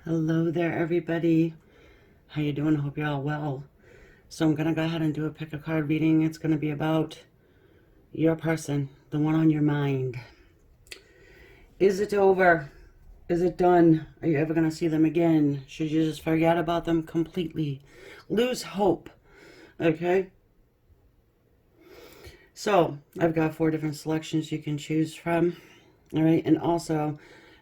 Hello there, everybody. How you doing? I hope you're all well. So I'm going to go ahead and do a pick a card reading. It's going to be about your person, the one on your mind. Is it over? Is it done? Are you ever going to see them again? Should you just forget about them completely? Lose hope. Okay? So I've got 4 different selections you can choose from. All right? And also,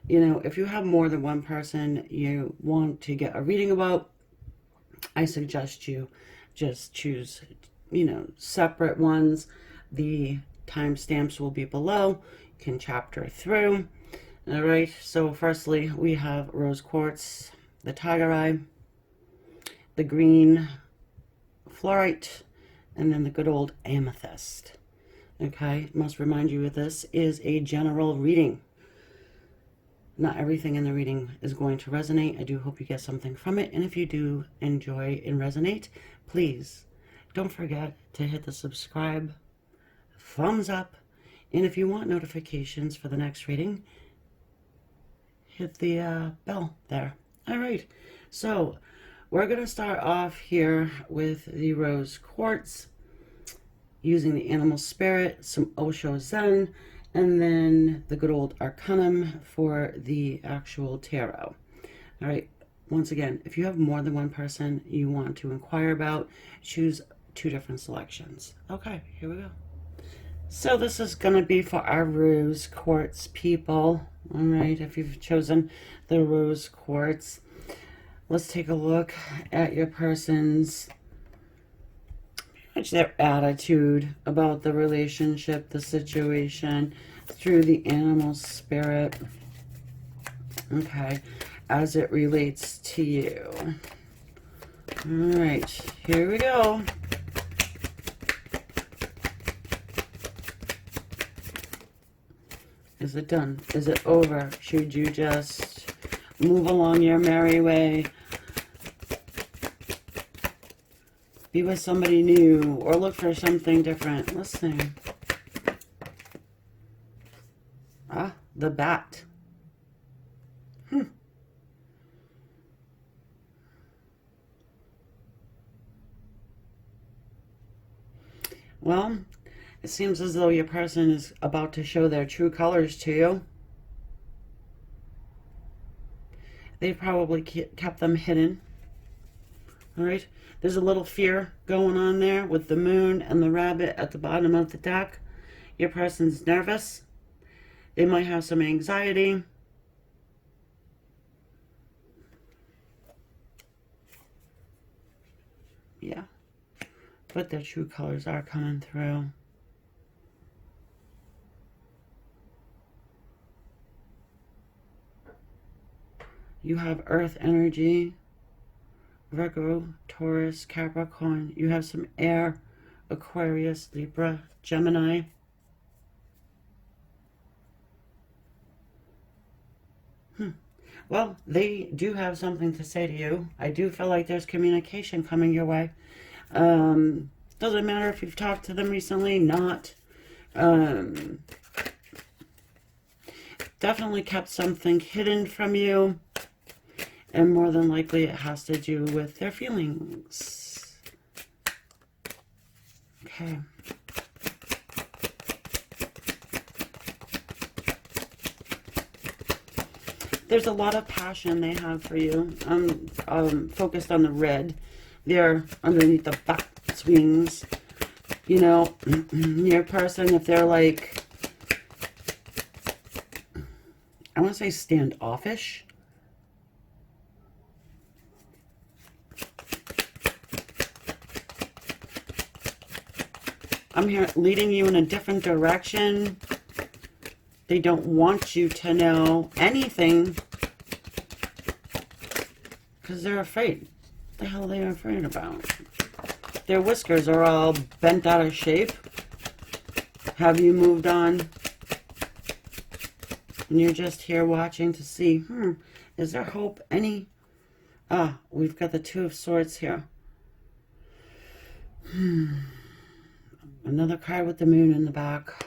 if you have more than one person you want to get a reading about, I suggest you just choose, separate ones. The timestamps will be below. You can chapter through. All right, so firstly, we have rose quartz, the tiger eye, the green Flourite, and then the good old amethyst. Okay, must remind you that this is a general reading. Not everything in the reading is going to resonate. I do hope you get something from it. And if you do enjoy and resonate, please don't forget to hit the subscribe, thumbs up. And if you want notifications for the next reading, hit the bell there. All right. So we're going to start off here with the rose quartz, using the animal spirit, some Osho Zen, and then the good old Arcanum for the actual tarot. All right, once again, if you have more than one person you want to inquire about, choose 2 different selections. Okay, here we go. So this is going to be for our rose quartz people. All right, if you've chosen the rose quartz, let's take a look at your person's their attitude about the relationship, the situation, through the animal spirit. Okay, as it relates to you. All right, here we go. Is it done? Is it over? Should you just move along your merry way? Be with somebody new, or look for something different. Let's see. The bat. Well, it seems as though your person is about to show their true colors to you. They probably kept them hidden. All right. There's a little fear going on there with the moon and the rabbit at the bottom of the deck. Your person's nervous. They might have some anxiety. Yeah. But their true colors are coming through. You have earth energy. Virgo, Taurus, Capricorn. You have some air, Aquarius, Libra, Gemini. Well, they do have something to say to you. I do feel like there's communication coming your way. Doesn't matter if you've talked to them recently, not. Definitely kept something hidden from you. And more than likely it has to do with their feelings. Okay. There's a lot of passion they have for you. I'm focused on the red. They're underneath the bat's wings. Your person, if they're like, I want to say standoffish. I'm here leading you in a different direction. They don't want you to know anything because they're afraid. What the hell are they afraid about? Their whiskers are all bent out of shape. Have you moved on? And you're just here watching to see, is there hope? We've got the 2 of Swords here. Another card with the moon in the back.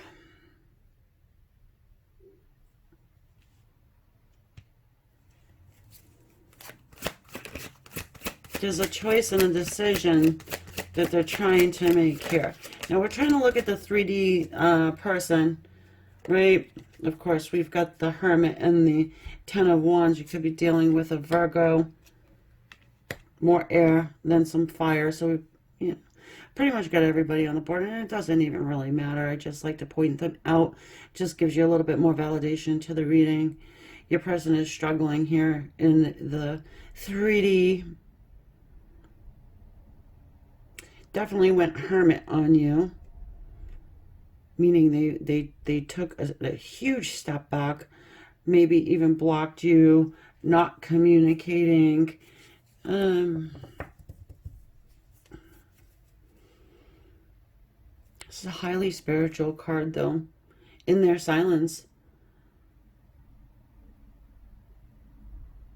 There's a choice and a decision that they're trying to make here. Now we're trying to look at the 3D person, right? Of course, we've got the Hermit and the Ten of Wands. You could be dealing with a Virgo, more air than some fire. So we pretty much got everybody on the board, and it doesn't even really matter. I just like to point them out. Just gives you a little bit more validation to the reading. Your person is struggling here in the 3D. Definitely went Hermit on you, meaning they took a huge step back, maybe even blocked you, not communicating. This is a highly spiritual card, though. In their silence,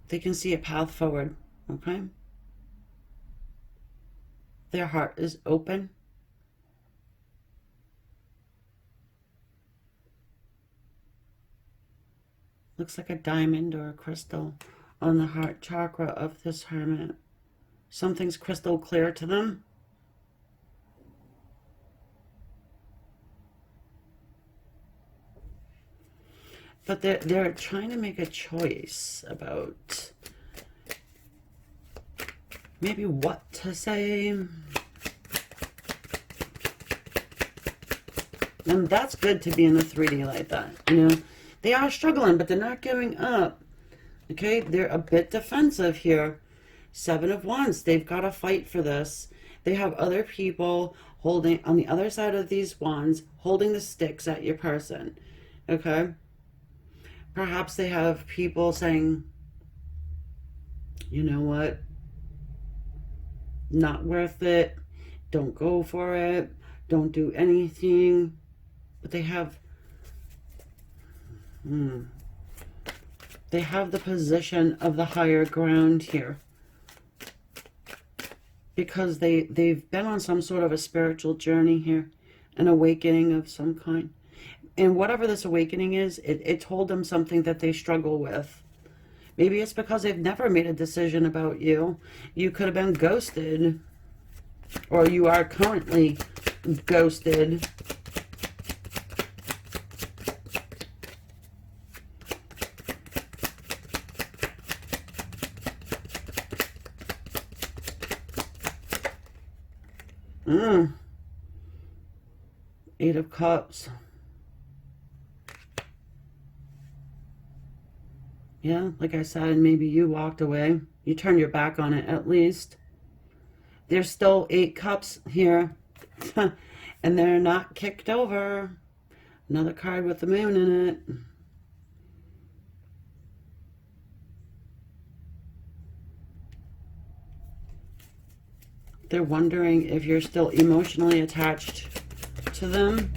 they can see a path forward, okay? Their heart is open. Looks like a diamond or a crystal on the heart chakra of this Hermit. Something's crystal clear to them. But they're trying to make a choice about maybe what to say. And that's good to be in the 3D like that, you know. They are struggling, but they're not giving up. Okay, they're a bit defensive here. Seven of Wands, they've got to fight for this. They have other people holding, on the other side of these wands, holding the sticks at your person. Okay? Perhaps they have people saying, you know what? Not worth it. Don't go for it. Don't do anything. But they have they have the position of the higher ground here. Because they've been on some sort of a spiritual journey here. An awakening of some kind. And whatever this awakening is, it told them something that they struggle with. Maybe it's because they've never made a decision about you. You could have been ghosted. Or you are currently ghosted. Eight of Cups. Yeah, like I said, maybe you walked away. You turned your back on it at least. There's still 8 cups here. And they're not kicked over. Another card with the moon in it. They're wondering if you're still emotionally attached to them.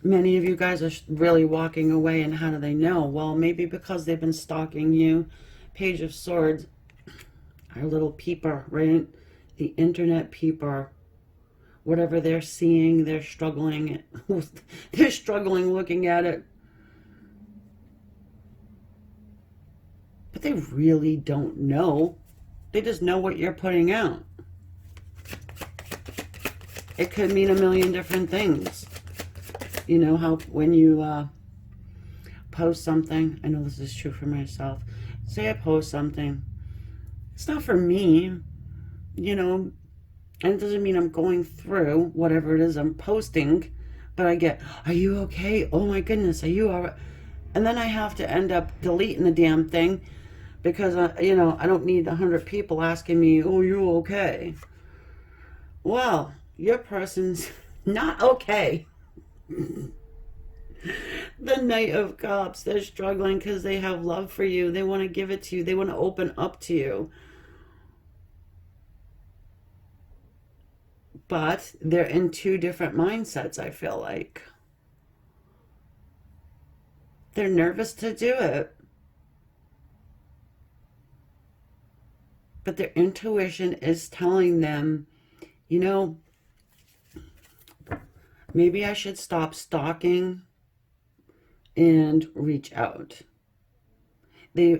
Many of you guys are really walking away, and how do they know? Well, maybe because they've been stalking you. Page of Swords, our little peeper, right? The internet peeper. Whatever they're seeing, they're struggling. They're struggling looking at it. But they really don't know. They just know what you're putting out. It could mean a million different things. You know how when you post something, I know this is true for myself. Say I post something. It's not for me, you know, and it doesn't mean I'm going through whatever it is I'm posting, but I get, are you okay? Oh my goodness, are you all right? And then I have to end up deleting the damn thing because, you know, I don't need 100 people asking me, oh, you okay? Well, your person's not okay. The Knight of Cups, they're struggling because they have love for you. They want to give it to you. They want to open up to you. But they're in 2 different mindsets, I feel like. They're nervous to do it. But their intuition is telling them, you know, Maybe I should stop stalking and reach out. They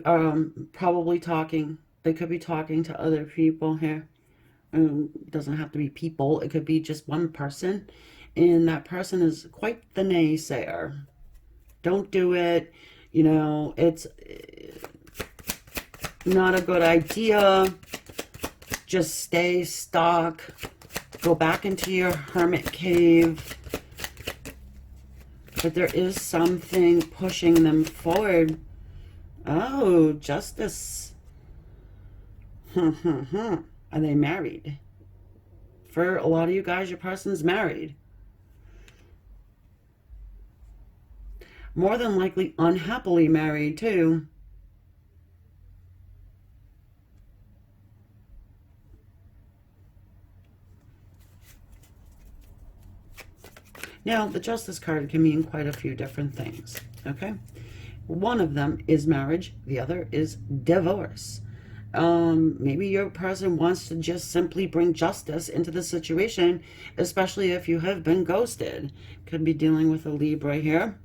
probably talking. They could be talking to other people here. It doesn't have to be people. It could be just one person. And that person is quite the naysayer. Don't do it. You know, it's not a good idea. Just stay stuck. Go back into your hermit cave. But there is something pushing them forward. Oh, justice. Are they married? For a lot of you guys, your person's married. More than likely unhappily married, too. Now, the Justice card can mean quite a few different things, okay? One of them is marriage. The other is divorce. Maybe your person wants to just simply bring justice into the situation, especially if you have been ghosted. Could be dealing with a Libra here.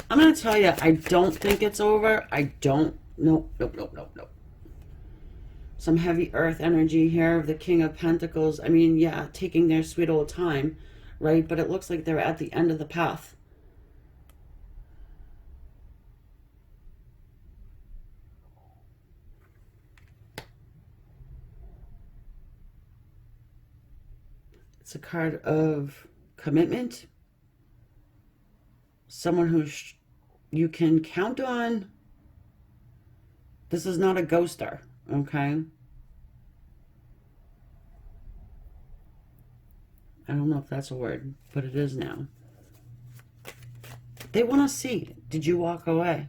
I'm going to tell you, I don't think it's over. I don't. Nope. Some heavy earth energy here of the King of Pentacles. I mean, yeah, taking their sweet old time, right? But it looks like they're at the end of the path. It's a card of commitment. Someone who you can count on. This is not a ghoster, okay? I don't know if that's a word, but it is now. They want to see, did you walk away?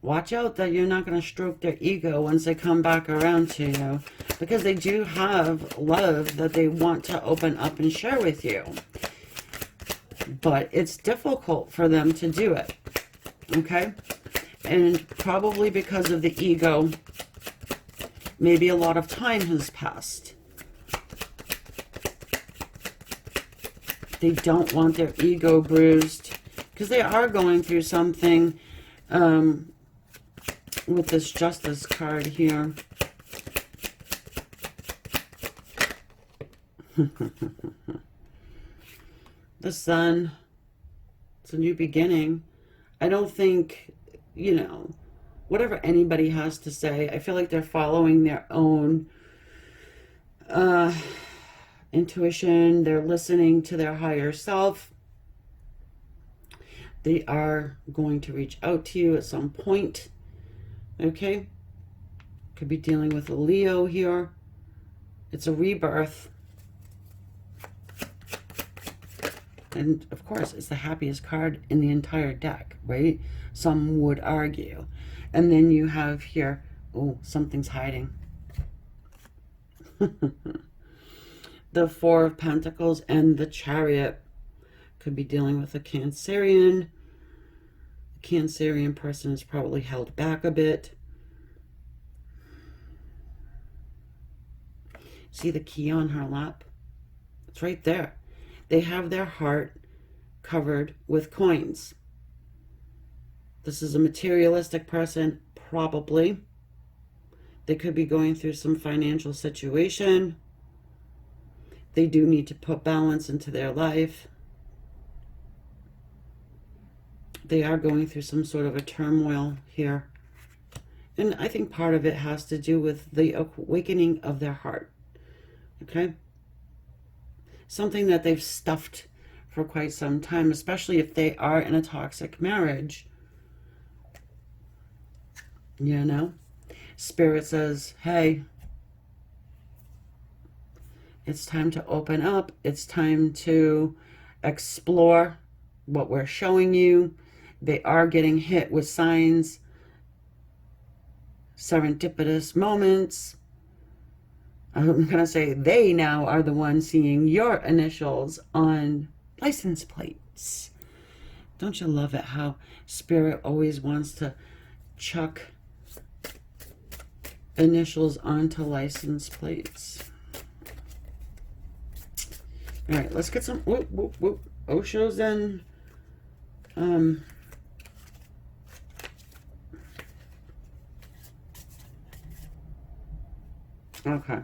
Watch out that you're not going to stroke their ego once they come back around to you, because they do have love that they want to open up and share with you. But it's difficult for them to do it, okay? And probably because of the ego, maybe a lot of time has passed. They don't want their ego bruised because they are going through something with this Justice card here. The Sun, it's a new beginning. I don't think, you know, whatever anybody has to say, I feel like they're following their own intuition. They're listening to their higher self. They are going to reach out to you at some point. Okay? Could be dealing with a Leo here. It's a rebirth. And of course, it's the happiest card in the entire deck, right? Some would argue. And then you have here, oh, something's hiding. The Four of Pentacles and the Chariot. Could be dealing with a Cancerian. The Cancerian person is probably held back a bit. See the key on her lap? It's right there. They have their heart covered with coins. This is a materialistic person, probably. They could be going through some financial situation. They do need to put balance into their life. They are going through some sort of a turmoil here. And I think part of it has to do with the awakening of their heart. Okay? Something that they've stuffed for quite some time, especially if they are in a toxic marriage. You know? Spirit says, hey, it's time to open up. It's time to explore what we're showing you. They are getting hit with signs, serendipitous moments. I'm going to say they now are the ones seeing your initials on license plates. Don't you love it how Spirit always wants to chuck initials onto license plates. All right, let's get some whoop, whoop, whoop. Osho's in. Okay.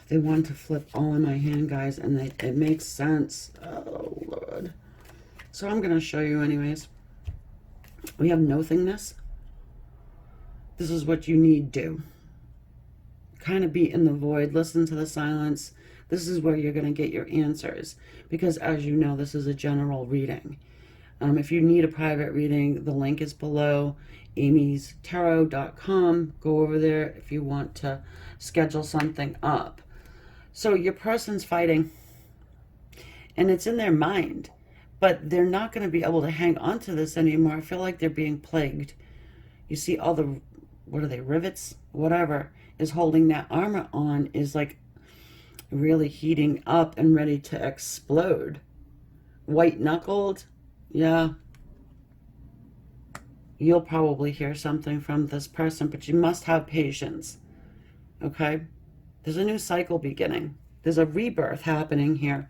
They want to flip all in my hand, guys, and it makes sense. Oh, Lord. So I'm going to show you anyways. We have nothingness. This is what you need do. Kind of be in the void. Listen to the silence. This is where you're going to get your answers. Because as you know, this is a general reading. If you need a private reading, the link is below. amystarot.com. Go over there if you want to schedule something up. So your person's fighting, and it's in their mind, but they're not going to be able to hang on to this anymore. I feel like they're being plagued. You see all the, what are they, rivets? Whatever is holding that armor on is like really heating up and ready to explode. White-knuckled, yeah. You'll probably hear something from this person, but you must have patience, okay? There's a new cycle beginning. There's a rebirth happening here.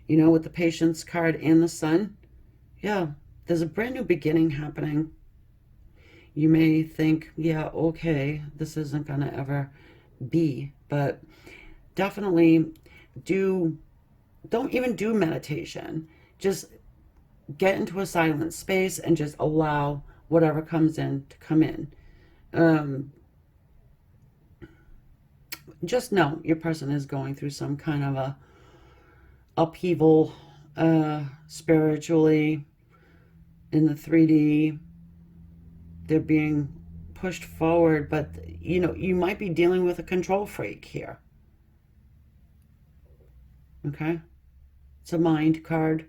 You know, with the Patience card and the Sun. Yeah, there's a brand new beginning happening. You may think, yeah, okay, this isn't going to ever be. But definitely don't even do meditation. Just get into a silent space and just allow whatever comes in to come in. Just know your person is going through some kind of a upheaval spiritually in the 3D. They're being pushed forward, but you know, you might be dealing with a control freak here. Okay? It's a mind card.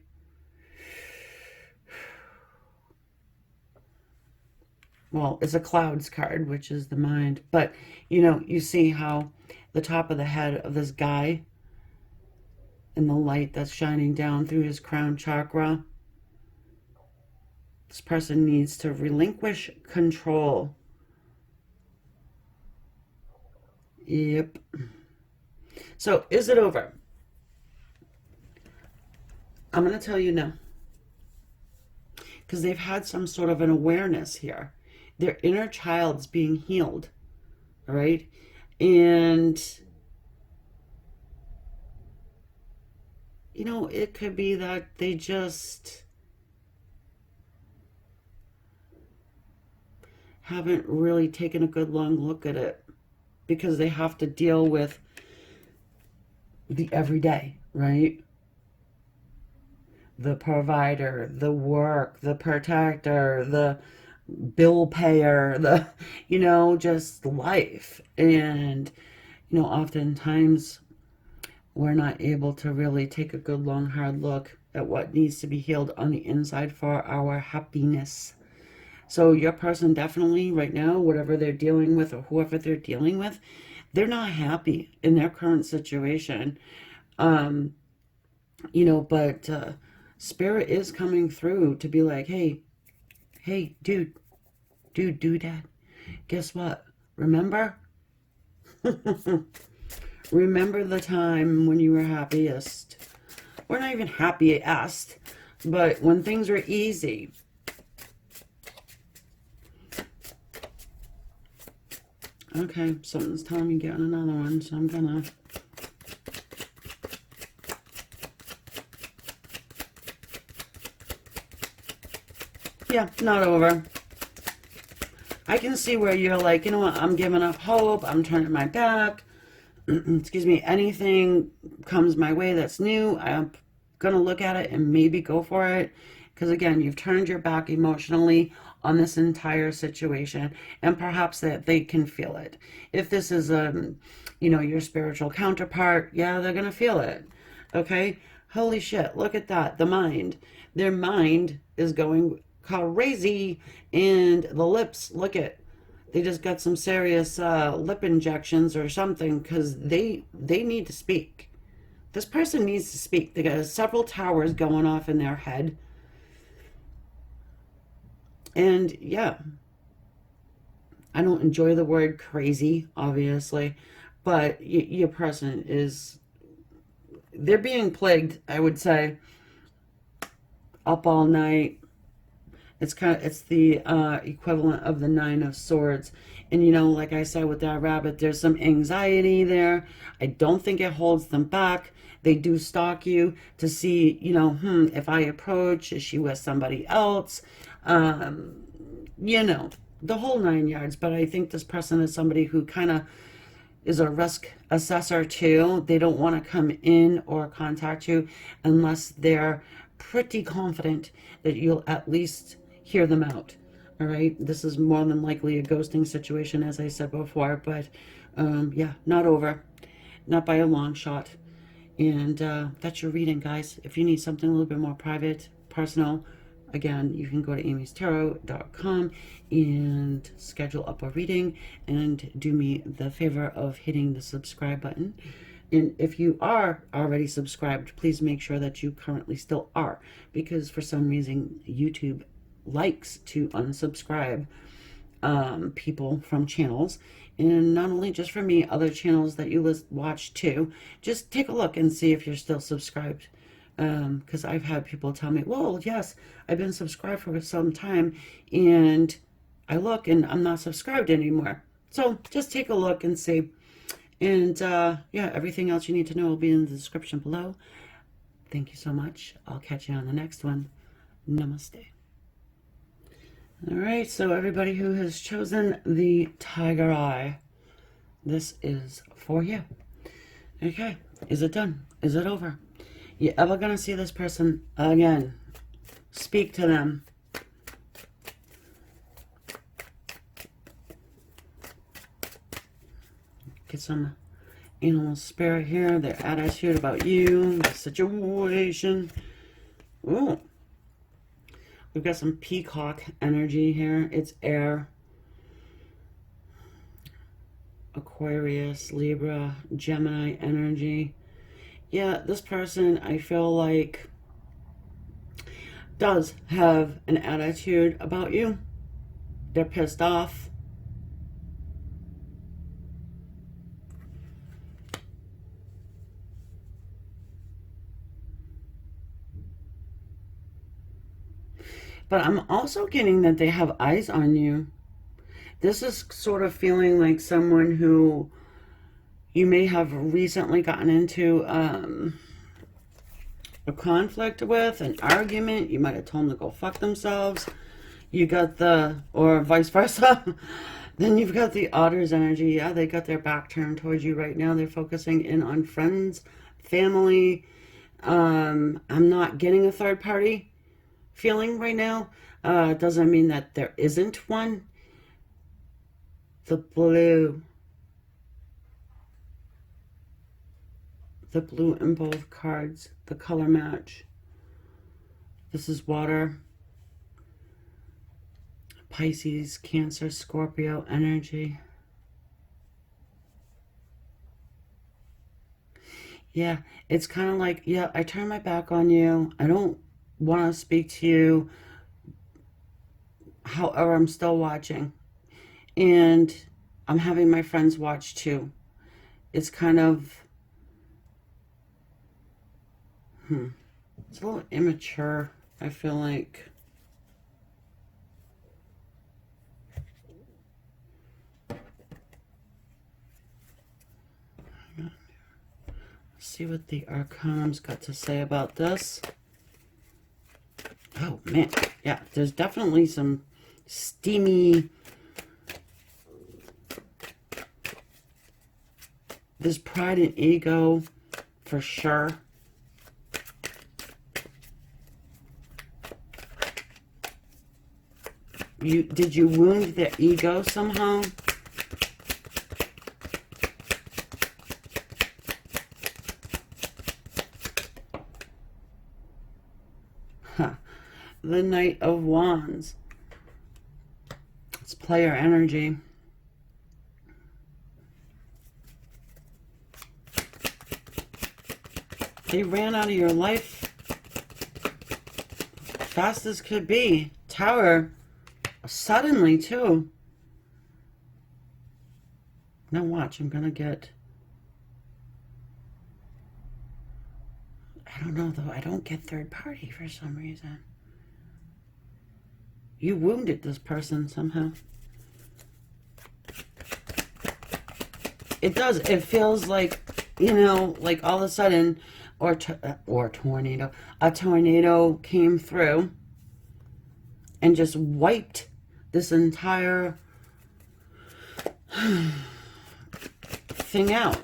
Well, it's a clouds card, which is the mind. But, you know, you see how the top of the head of this guy and the light that's shining down through his crown chakra. This person needs to relinquish control. Yep. So, is it over? I'm going to tell you no. Because they've had some sort of an awareness here. Their inner child's being healed. All right? And, you know, it could be that they just haven't really taken a good long look at it. Because they have to deal with the everyday, right? The provider, the work, the protector, the bill payer, the, you know, just life. And, you know, oftentimes we're not able to really take a good long hard look at what needs to be healed on the inside for our happiness. So your person definitely right now, whatever they're dealing with or whoever they're dealing with, they're not happy in their current situation. You know, but Spirit is coming through to be like, hey, dude, dad, guess what? Remember? Remember the time when you were happiest. Or not even happiest, but when things were easy. Okay, something's telling me getting another one, so I'm gonna... Yeah, not over. I can see where you're like, you know what, I'm giving up hope, I'm turning my back. Excuse me, anything comes my way that's new, I'm gonna look at it and maybe go for it. Because again, you've turned your back emotionally on this entire situation, and perhaps that they can feel it. If this is you know, your spiritual counterpart, yeah, they're gonna feel it. Okay, holy shit, look at that. The mind, their mind is going crazy, and the lips, look at, they just got some serious lip injections or something, because they need to speak. This person needs to speak. They got several towers going off in their head. And yeah, I don't enjoy the word crazy, obviously, but your person is, they're being plagued, I would say, up all night. It's the equivalent of the Nine of Swords. And, you know, like I said with that rabbit, there's some anxiety there. I don't think it holds them back. They do stalk you to see, you know, if I approach, is she with somebody else? You know, the whole 9 yards. But I think this person is somebody who kind of is a risk assessor too. They don't want to come in or contact you unless they're pretty confident that you'll at least hear them out. All right, this is more than likely a ghosting situation, as I said before, but yeah, not over, not by a long shot. And that's your reading, guys. If you need something a little bit more private, personal, again, you can go to amystarot.com and schedule up a reading, and do me the favor of hitting the subscribe button. And if you are already subscribed, please make sure that you currently still are, because for some reason YouTube likes to unsubscribe people from channels. And not only just for me, other channels that you watch too. Just take a look and see if you're still subscribed. Because I've had people tell me, well, yes, I've been subscribed for some time, and I look and I'm not subscribed anymore. So just take a look and see. And yeah, everything else you need to know will be in the description below. Thank you so much. I'll catch you on the next one. Namaste. All right, so everybody who has chosen the Tiger Eye, this is for you. Okay, is it done? Is it over? You ever gonna see this person again? Speak to them. Get some animal spirit here, their attitude about you, the situation. Ooh. We've got some peacock energy here. It's air. Aquarius, Libra, Gemini energy. Yeah, this person, I feel like, does have an attitude about you. They're pissed off. But I'm also getting that they have eyes on you. This is sort of feeling like someone who you may have recently gotten into a conflict with, an argument. You might have told them to go fuck themselves. You got the, or vice versa. Then you've got the Otters energy. Yeah, they got their back turned towards you right now. They're focusing in on friends, family. I'm not getting a third party feeling right now. Doesn't mean that there isn't one. The blue in both cards, the color match. This is water, Pisces, Cancer, Scorpio energy. Yeah, it's kind of like, yeah, I turn my back on you. I don't want to speak to you. However, I'm still watching. And I'm having my friends watch too. It's kind of, it's a little immature, I feel like. Let's see what the Arcana's got to say about this. Oh, man. Yeah, there's definitely some steamy... There's pride and ego, for sure. Did you wound their ego somehow? Huh. The Knight of Wands. It's player energy. They ran out of your life fast as could be. Tower. Suddenly, too. Now watch, I'm gonna get... I don't know though, I don't get third party for some reason. You wounded this person somehow. It does. It feels like, you know, like all of a sudden, or tornado, a tornado came through and just wiped this entire thing out.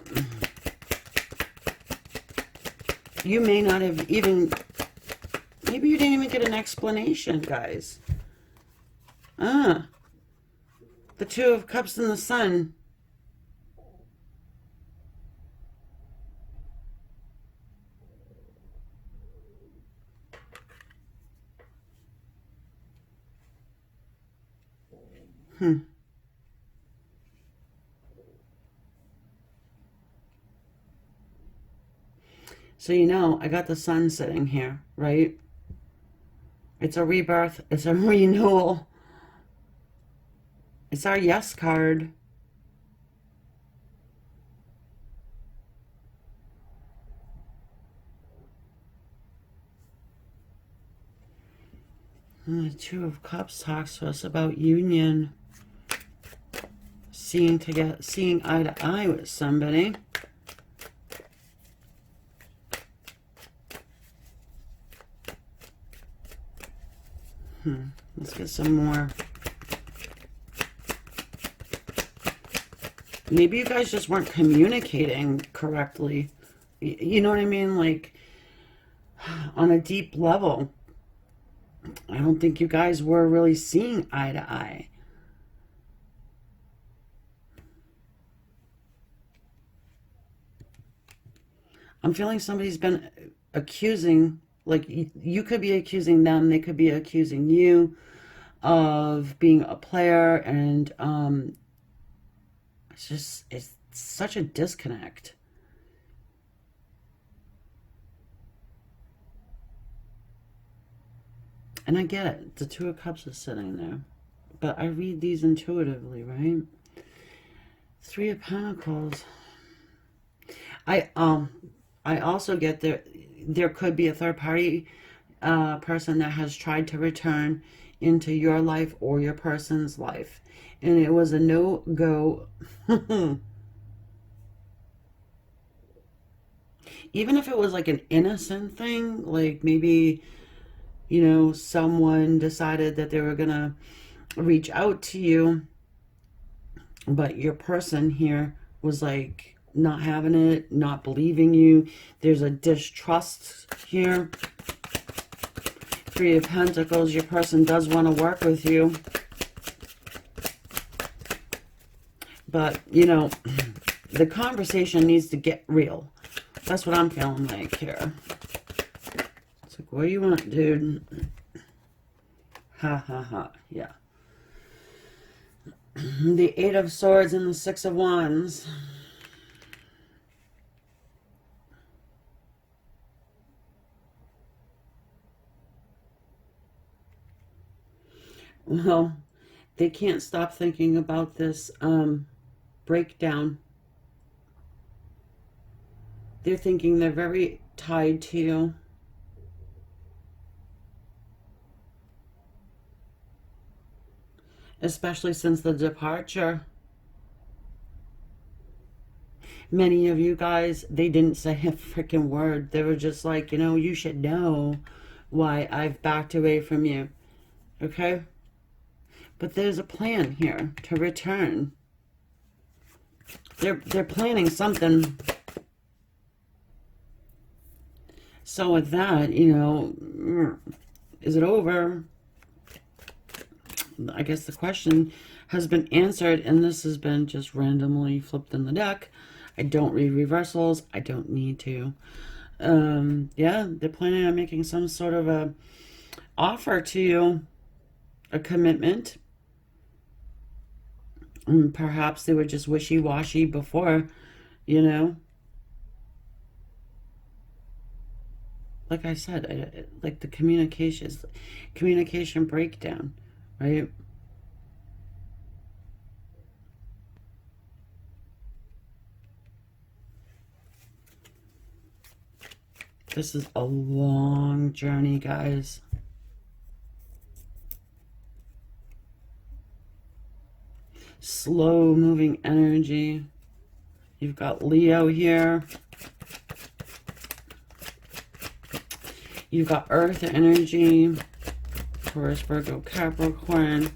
You may not have even, maybe you didn't even get an explanation, guys. The Two of Cups and the Sun. So, you know, I got the Sun sitting here, right? It's a rebirth. It's a renewal. It's our yes card. And the Two of Cups talks to us about union. Seeing eye to eye with somebody. Let's get some more. Maybe you guys just weren't communicating correctly. You know what I mean? Like, on a deep level, I don't think you guys were really seeing eye to eye. I'm feeling somebody's been accusing, like, you could be accusing them, they could be accusing you of being a player, and it's such a disconnect. And I get it, the Two of Cups is sitting there, but I read these intuitively, right? Three of Pentacles. I also get there could be a third party person that has tried to return into your life or your person's life, and it was a no-go. Even if it was like an innocent thing, like maybe, you know, someone decided that they were gonna reach out to you, but your person here was like not having it, not believing you. There's a distrust here. Three of Pentacles, your person does want to work with you. But, you know, the conversation needs to get real. That's what I'm feeling like here. It's like, what do you want, dude? Ha, ha, ha. Yeah. The Eight of Swords and the Six of Wands. Well, they can't stop thinking about this breakdown. They're thinking they're very tied to you. Especially since the departure. Many of you guys, they didn't say a freaking word. They were just like, you know, you should know why I've backed away from you. Okay? But there's a plan here to return. They're planning something. So with that, you know, is it over? I guess the question has been answered, and this has been just randomly flipped in the deck. I don't read reversals. I don't need to. Yeah, they're planning on making some sort of a offer to you, a commitment. Perhaps they were just wishy-washy before, you know. Like I said, like the communication breakdown, right? This is a long journey, guys. Slow moving energy. You've got Leo here. You've got Earth energy. Taurus, Virgo, Capricorn.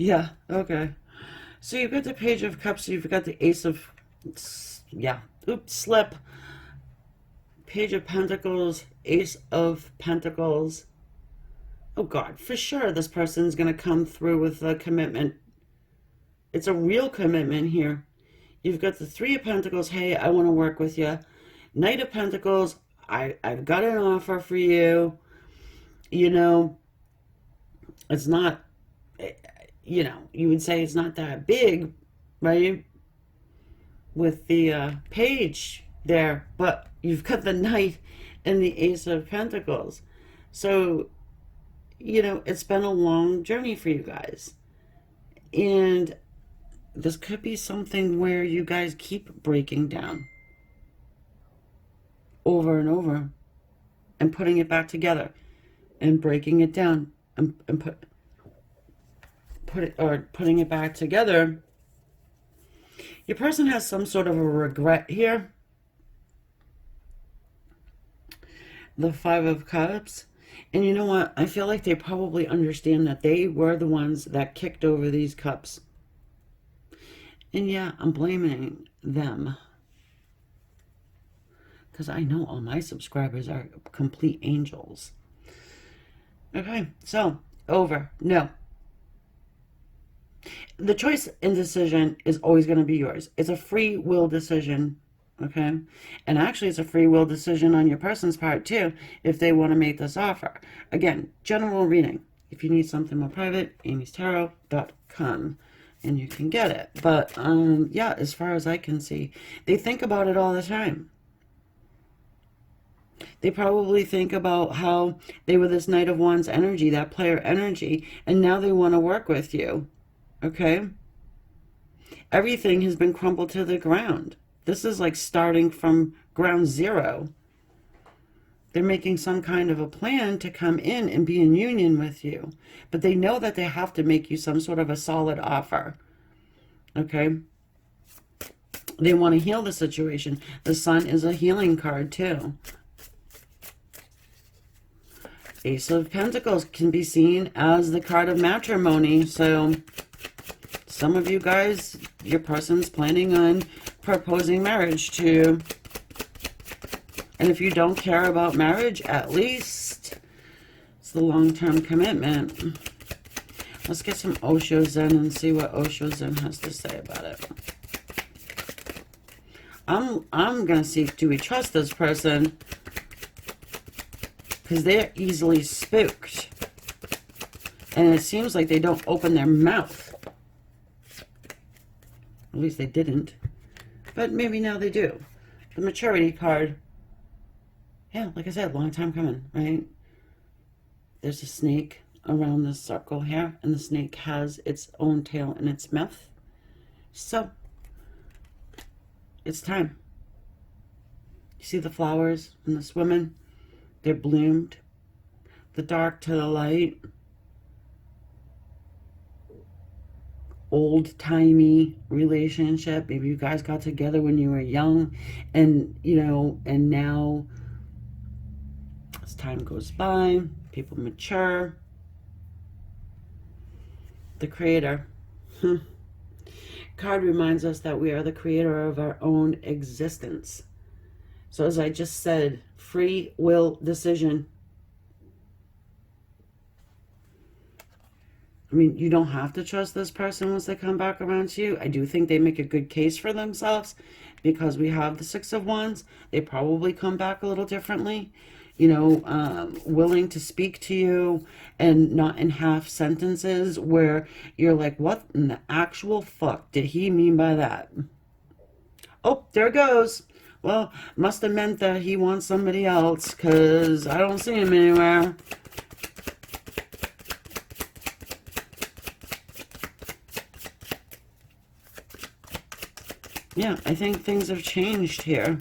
Yeah, okay. So you've got the Page of Cups, you've got the Ace of, yeah, oops, slip. Page of Pentacles, Ace of Pentacles. Oh God, for sure this person's going to come through with a commitment. It's a real commitment here. You've got the Three of Pentacles, hey, I want to work with you. Knight of Pentacles, I've got an offer for you. You know, it's not, you know, you would say it's not that big, right? With the page there, but you've got the Knight and the Ace of Pentacles. So, you know, it's been a long journey for you guys. And this could be something where you guys keep breaking down over and over and putting it back together and breaking it down and putting it back together. Your person has some sort of a regret here. The Five of Cups. And you know what? I feel like they probably understand that they were the ones that kicked over these cups. And yeah, I'm blaming them. Because I know all my subscribers are complete angels. Okay, so, over. No. The choice and decision is always going to be yours. It's a free will decision, okay? And actually, it's a free will decision on your person's part, too, if they want to make this offer. Again, general reading. If you need something more private, amyslovetarot.com, and you can get it. But, yeah, as far as I can see, they think about it all the time. They probably think about how they were this Knight of Wands energy, that player energy, and now they want to work with you. Okay? Everything has been crumbled to the ground. This is like starting from ground zero. They're making some kind of a plan to come in and be in union with you. But they know that they have to make you some sort of a solid offer. Okay? They want to heal the situation. The Sun is a healing card too. Ace of Pentacles can be seen as the card of matrimony. So some of you guys, your person's planning on proposing marriage to. And if you don't care about marriage, at least it's the long-term commitment. Let's get some Osho Zen and see what Osho Zen has to say about it. I'm going to see, do we trust this person? Because they're easily spooked. And it seems like they don't open their mouth. At least they didn't. But maybe now they do. The maturity card. Yeah, like I said, long time coming, right? There's a snake around this circle here. And the snake has its own tail in its mouth. So, it's time. You see the flowers and this woman? They're bloomed. The dark to the light. Old-timey relationship. Maybe you guys got together when you were young. And, you know, and now as time goes by, people mature. The creator. Card reminds us that we are the creator of our own existence. So as I just said, free will decision. I mean, you don't have to trust this person once they come back around to you. I do think they make a good case for themselves because we have the Six of Wands. They probably come back a little differently, you know, willing to speak to you and not in half sentences where you're like, what in the actual fuck did he mean by that? Oh, there it goes. Well, must have meant that he wants somebody else, because I don't see him anywhere. Yeah, I think things have changed here.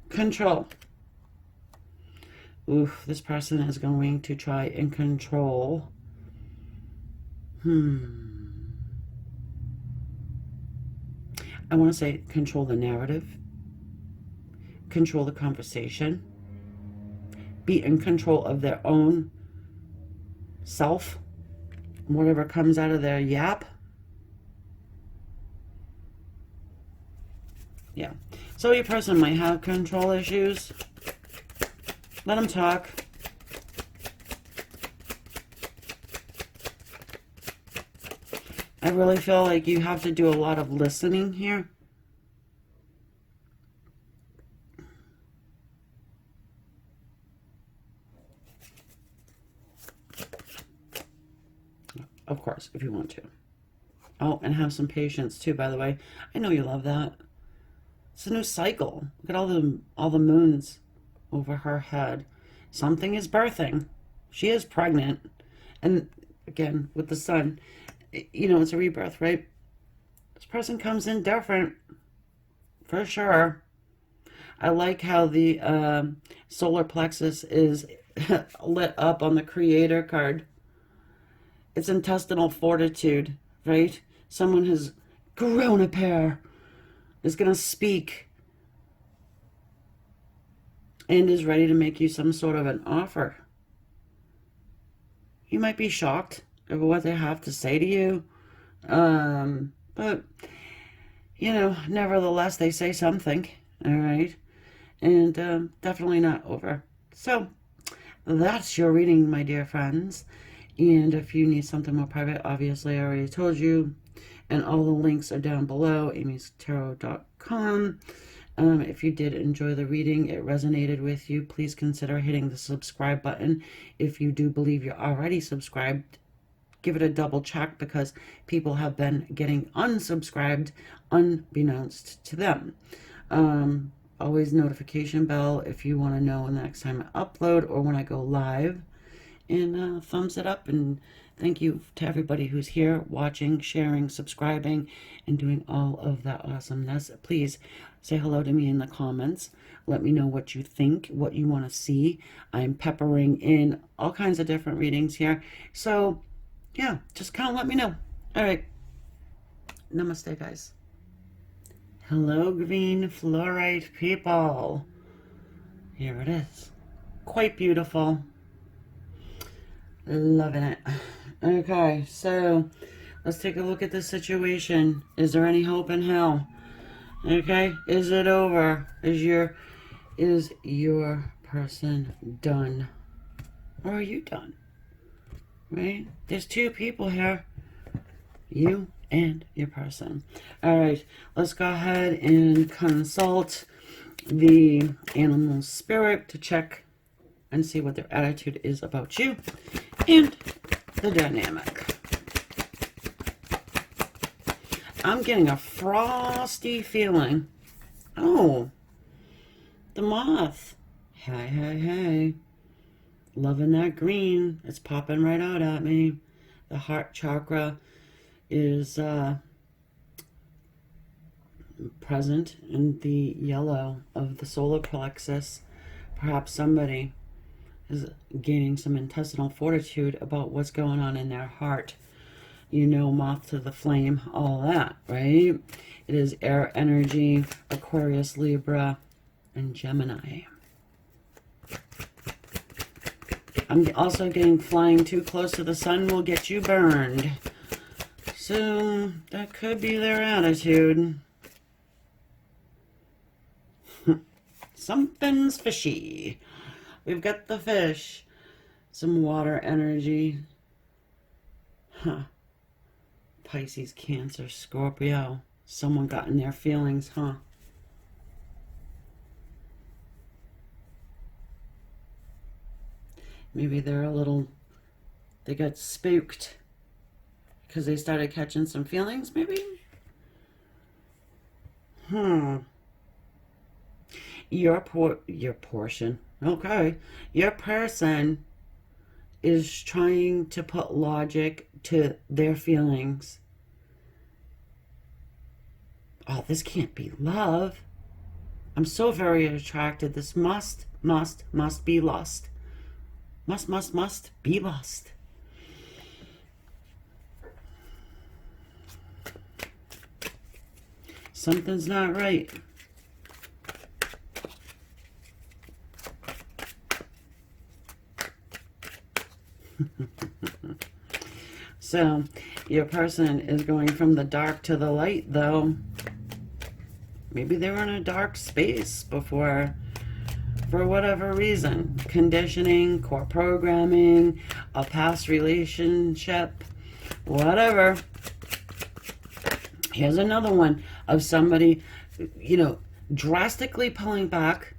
Control. Oof, this person is going to try and control. I want to say control the narrative, control the conversation, be in control of their own self, whatever comes out of their yap. Yeah. So your person might have control issues. Let them talk. I really feel like you have to do a lot of listening here. Of course, if you want to. Oh, and have some patience too, by the way. I know you love that. It's a new cycle. Look at all the moons over her head. Something is birthing. She is pregnant. And again, with the sun, you know, it's a rebirth, right? This person comes in different, for sure. I like how the solar plexus is lit up on the creator card. It's intestinal fortitude, right? Someone has grown a pair, is going to speak, and is ready to make you some sort of an offer. You might be shocked at what they have to say to you, but, you know, nevertheless, they say something, all right? And definitely not over. So, that's your reading, my dear friends. And if you need something more private, obviously I already told you. And all the links are down below, amyslovetarot.com. If you did enjoy the reading, it resonated with you, please consider hitting the subscribe button. If you do believe you're already subscribed, give it a double check, because people have been getting unsubscribed unbeknownst to them. Always notification bell if you want to know when the next time I upload or when I go live. And thumbs it up, and thank you to everybody who's here watching, sharing, subscribing, and doing all of that awesomeness. Please say hello to me in the comments. Let me know what you think, what you want to see. I'm peppering in all kinds of different readings here. So, yeah, just kind of let me know. All right. Namaste, guys. Hello, green fluorite people. Here it is. Quite beautiful. Loving it. Okay, so let's take a look at the situation. Is there any hope in hell? Okay, is it over? Is your person done? Or are you done? Right? There's two people here. You and your person. All right, let's go ahead and consult the animal spirit to check and see what their attitude is about you and the dynamic. I'm getting a frosty feeling. Oh, the moth. Hey, hey, hey. Loving that green. It's popping right out at me. The heart chakra is present in the yellow of the solar plexus. Perhaps somebody is gaining some intestinal fortitude about what's going on in their heart. You know, moth to the flame, all that, right? It is air energy, Aquarius, Libra, and Gemini. I'm also getting flying too close to the sun will get you burned. So that could be their attitude. Something's fishy. We've got the fish. Some water energy. Huh. Pisces, Cancer, Scorpio. Someone got in their feelings, huh? Maybe they're they got spooked. Because they started catching some feelings, maybe? Your portion. Okay. Your person is trying to put logic to their feelings. Oh, this can't be love. I'm so very attracted. This must be lust. Must be lust. Something's not right. So, your person is going from the dark to the light, though. Maybe they were in a dark space before, for whatever reason. Conditioning, core programming, a past relationship, whatever. Here's another one of somebody, you know, drastically pulling back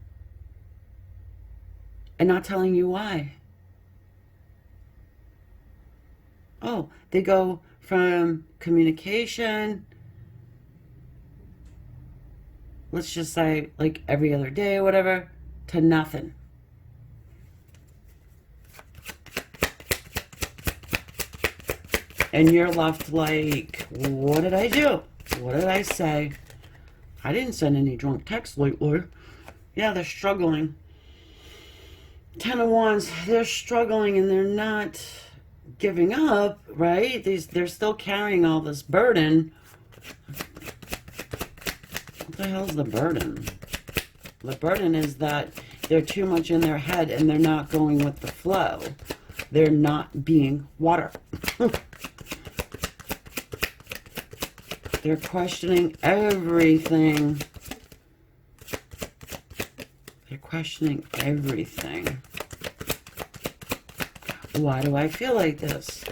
and not telling you why. Oh, they go from communication, let's just say like every other day or whatever, to nothing. And you're left like, what did I do? What did I say? I didn't send any drunk texts lately. Yeah, they're struggling. 10 of Wands, they're struggling and they're not giving up, right? They're still carrying all this burden. What the hell's the burden? The burden is that they're too much in their head and they're not going with the flow. They're not being water. They're questioning everything. They're questioning everything. Why do I feel like this?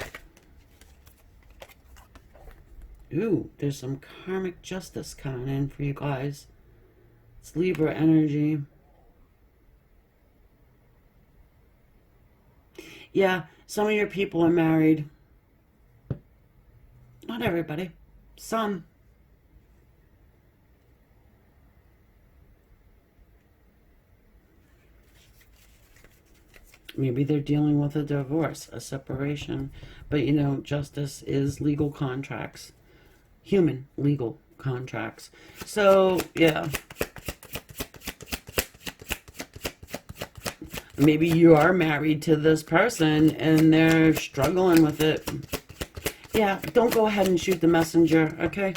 Ooh, there's some karmic justice coming in for you guys. It's Libra energy. Yeah, some of your people are married. Not everybody. Some. Maybe they're dealing with a divorce, a separation. But, you know, justice is legal contracts. Human legal contracts. So, yeah. Maybe you are married to this person and they're struggling with it. Yeah, don't go ahead and shoot the messenger, okay?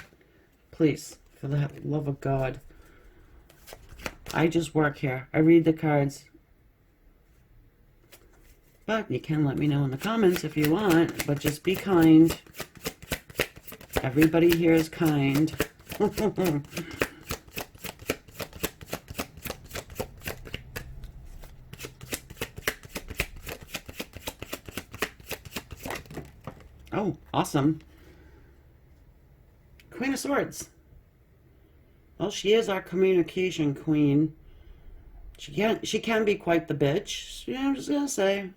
Please, for the love of God. I just work here. I read the cards. But you can let me know in the comments if you want. But just be kind. Everybody here is kind. Oh, awesome. Queen of Swords. Well, she is our communication queen. She can be quite the bitch. Yeah, I'm just gonna say.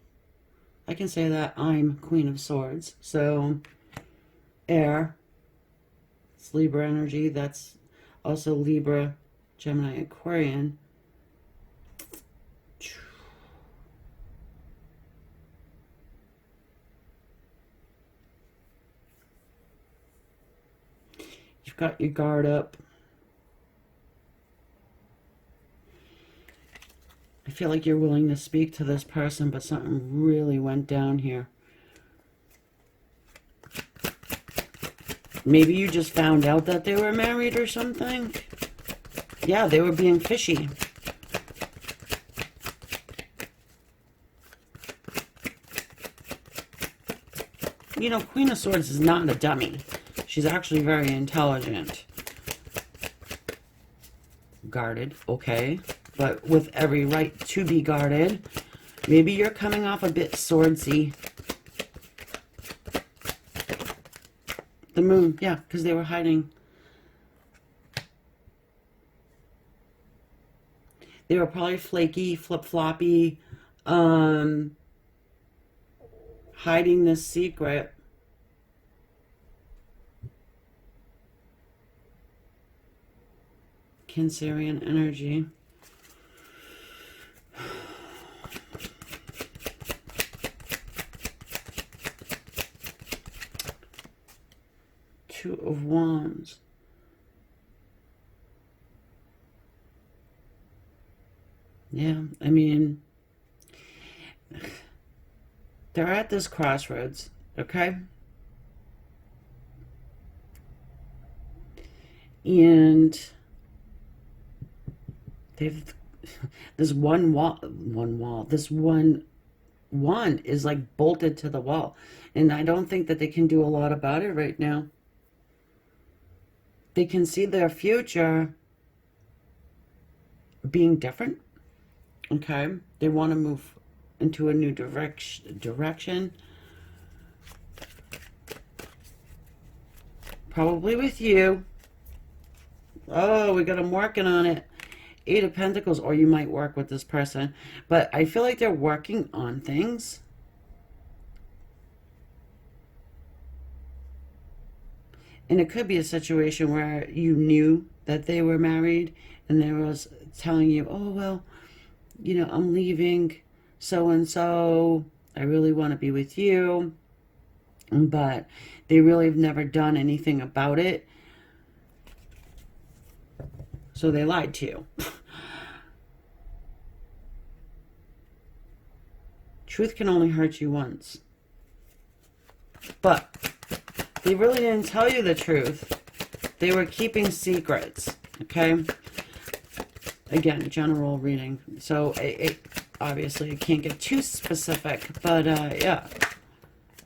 I can say that I'm Queen of Swords. So, air. It's Libra energy. That's also Libra, Gemini, Aquarian. You've got your guard up. I feel like you're willing to speak to this person, but something really went down here. Maybe you just found out that they were married or something. Yeah, they were being fishy. You know, Queen of Swords is not a dummy. She's actually very intelligent. Guarded, okay. But with every right to be guarded. Maybe you're coming off a bit swordsy. The moon, yeah, because they were hiding. They were probably flaky, flip-floppy, hiding this secret. Cancerian energy. Two of Wands. Yeah, I mean, they're at this crossroads, okay? And they've this one wall, this one is like bolted to the wall. And I don't think that they can do a lot about it right now. They can see their future being different. Okay? They want to move into a new direction. Probably with you. Oh, we got them working on it. Eight of Pentacles, or you might work with this person. But I feel like they're working on things. And it could be a situation where you knew that they were married and they was telling you, oh, well, you know, I'm leaving so-and-so. I really want to be with you. But they really have never done anything about it. So they lied to you. Truth can only hurt you once. But they really didn't tell you the truth. They were keeping secrets. Okay? Again, general reading. So obviously I can't get too specific. But yeah.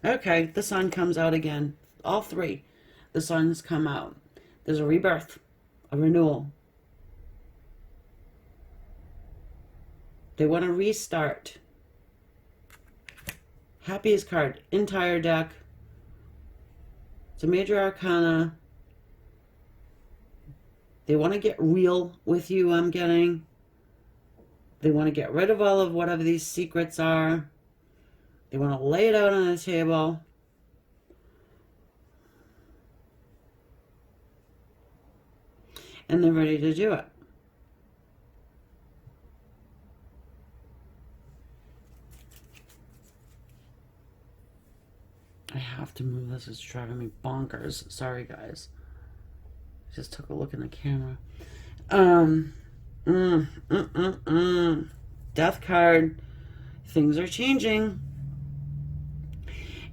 Okay, the sun comes out again. All three. The suns come out. There's a rebirth. A renewal. They want to restart. Happiest card. Entire deck. It's a major arcana. They want to get real with you, I'm getting. They want to get rid of all of whatever these secrets are. They want to lay it out on the table. And they're ready to do it. I have to move this. It's driving me bonkers. Sorry, guys. I just took a look in the camera. Death card. Things are changing.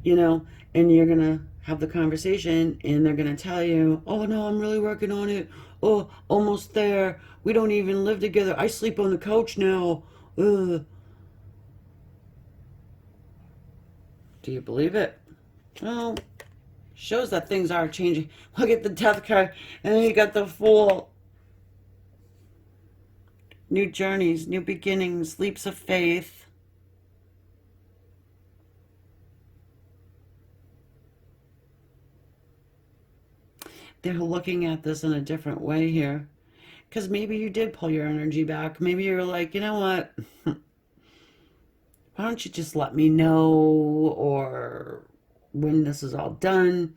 You know, and you're going to have the conversation and they're going to tell you, oh, no, I'm really working on it. Oh, almost there. We don't even live together. I sleep on the couch now. Ugh. Do you believe it? Well, shows that things are changing. Look at the Death card. And then you got the Fool. New journeys, new beginnings, leaps of faith. They're looking at this in a different way here. Because maybe you did pull your energy back. Maybe you're like, you know what? Why don't you just let me know? Or when this is all done.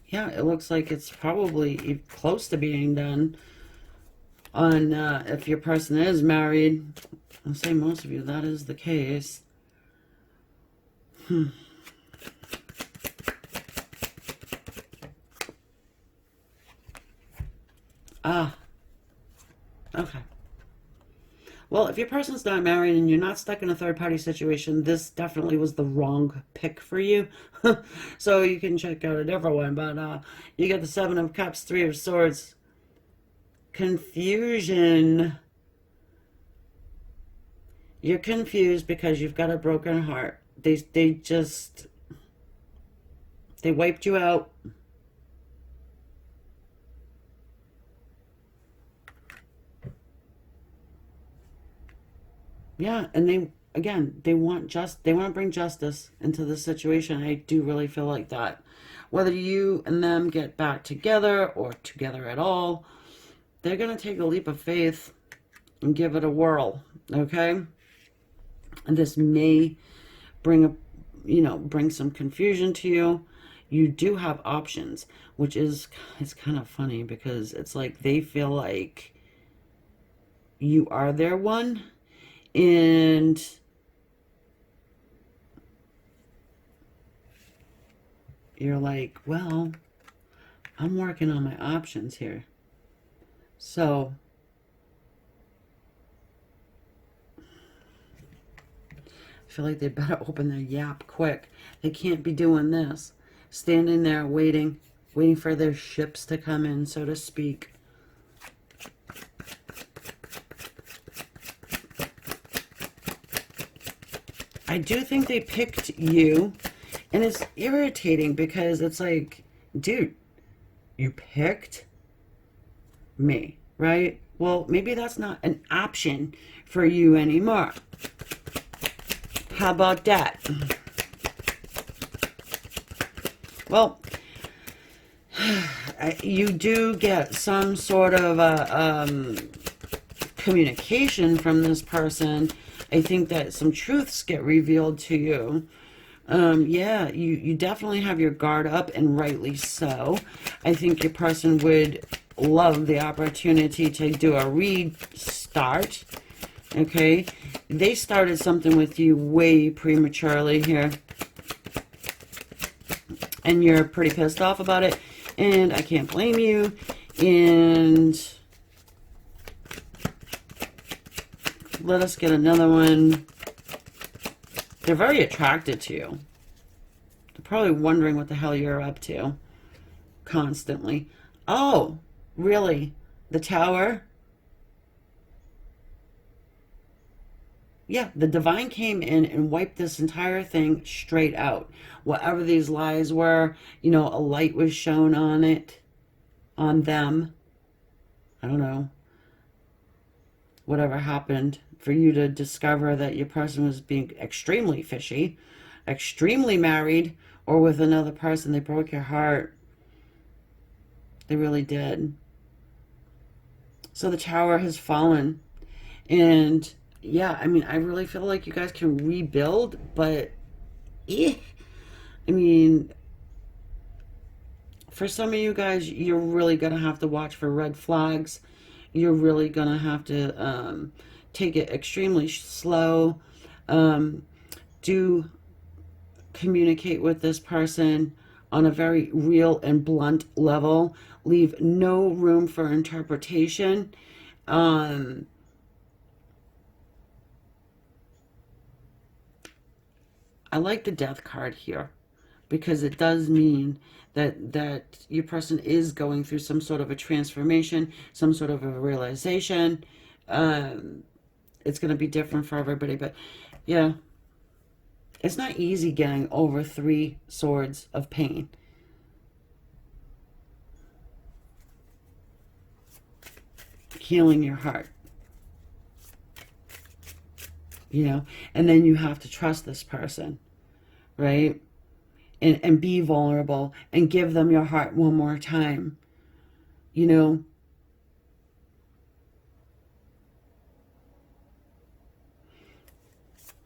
Yeah, it looks like it's probably close to being done. On if your person is married, I'll say most of you, that is the case. Okay. Well, if your person's not married and you're not stuck in a third-party situation, this definitely was the wrong pick for you. So you can check out a different one. But you get the Seven of Cups, Three of Swords. Confusion. You're confused because you've got a broken heart. They wiped you out. Yeah, and they want to bring justice into this situation. I do really feel like that. Whether you and them get back together or together at all, they're going to take a leap of faith and give it a whirl, okay? And this may bring bring some confusion to you. You do have options, which is, it's kind of funny because it's like they feel like you are their one, and you're like, well, I'm working on my options here. So I feel like they better open their yap quick. They can't be doing this, standing there waiting for their ships to come in, so to speak. I do think they picked you, and it's irritating because it's like, dude, you picked me, right? Well, maybe that's not an option for you anymore. How about that? Well, you do get some sort of communication from this person. I think that some truths get revealed to you. Yeah, you definitely have your guard up, and rightly so. I think your person would love the opportunity to do a restart. Okay, they started something with you way prematurely here, and you're pretty pissed off about it, and I can't blame you. And let us get another one. They're very attracted to you. They're probably wondering what the hell you're up to constantly. Oh, really? The Tower? Yeah, the divine came in and wiped this entire thing straight out. Whatever these lies were, a light was shown on it, on them. I don't know. Whatever happened for you to discover that your person was being extremely fishy, extremely married, or with another person. They broke your heart. They really did. So the Tower has fallen. And yeah, I mean, I really feel like you guys can rebuild, but I mean, for some of you guys, you're really going to have to watch for red flags. You're really going to have to take it extremely slow. Do communicate with this person on a very real and blunt level. Leave no room for interpretation. I like the Death card here because it does mean that your person is going through some sort of a transformation, some sort of a realization. It's going to be different for everybody, but yeah, it's not easy getting over 3 swords of pain. Healing your heart. And then you have to trust this person, right? And be vulnerable and give them your heart one more time.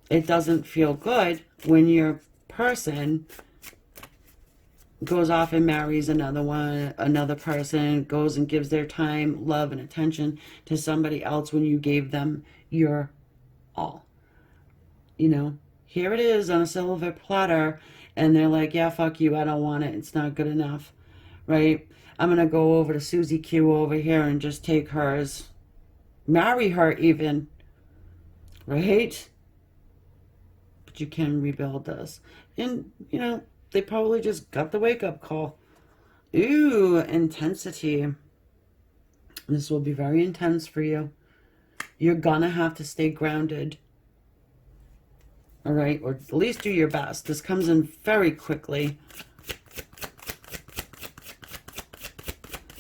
It doesn't feel good when your person goes off and marries another person, goes and gives their time, love, and attention to somebody else when you gave them your all. Here it is on a silver platter, and they're like, yeah, fuck you, I don't want it, it's not good enough, right? I'm gonna go over to Susie Q over here and just take hers, marry her even, right? But you can rebuild this. And they probably just got the wake-up call. Ooh, intensity. This will be very intense for you. You're gonna have to stay grounded. All right, or at least do your best. This comes in very quickly.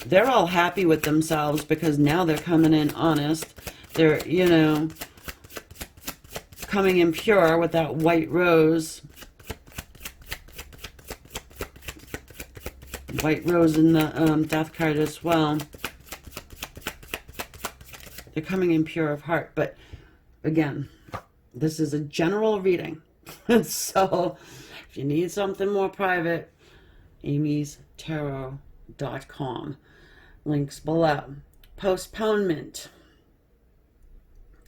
They're all happy with themselves because now they're coming in honest. They're, coming in pure with that white rose. White rose in the Death card as well. They're coming in pure of heart, but again, This is a general reading. So if you need something more private, amystarot.com. Links below. Postponement.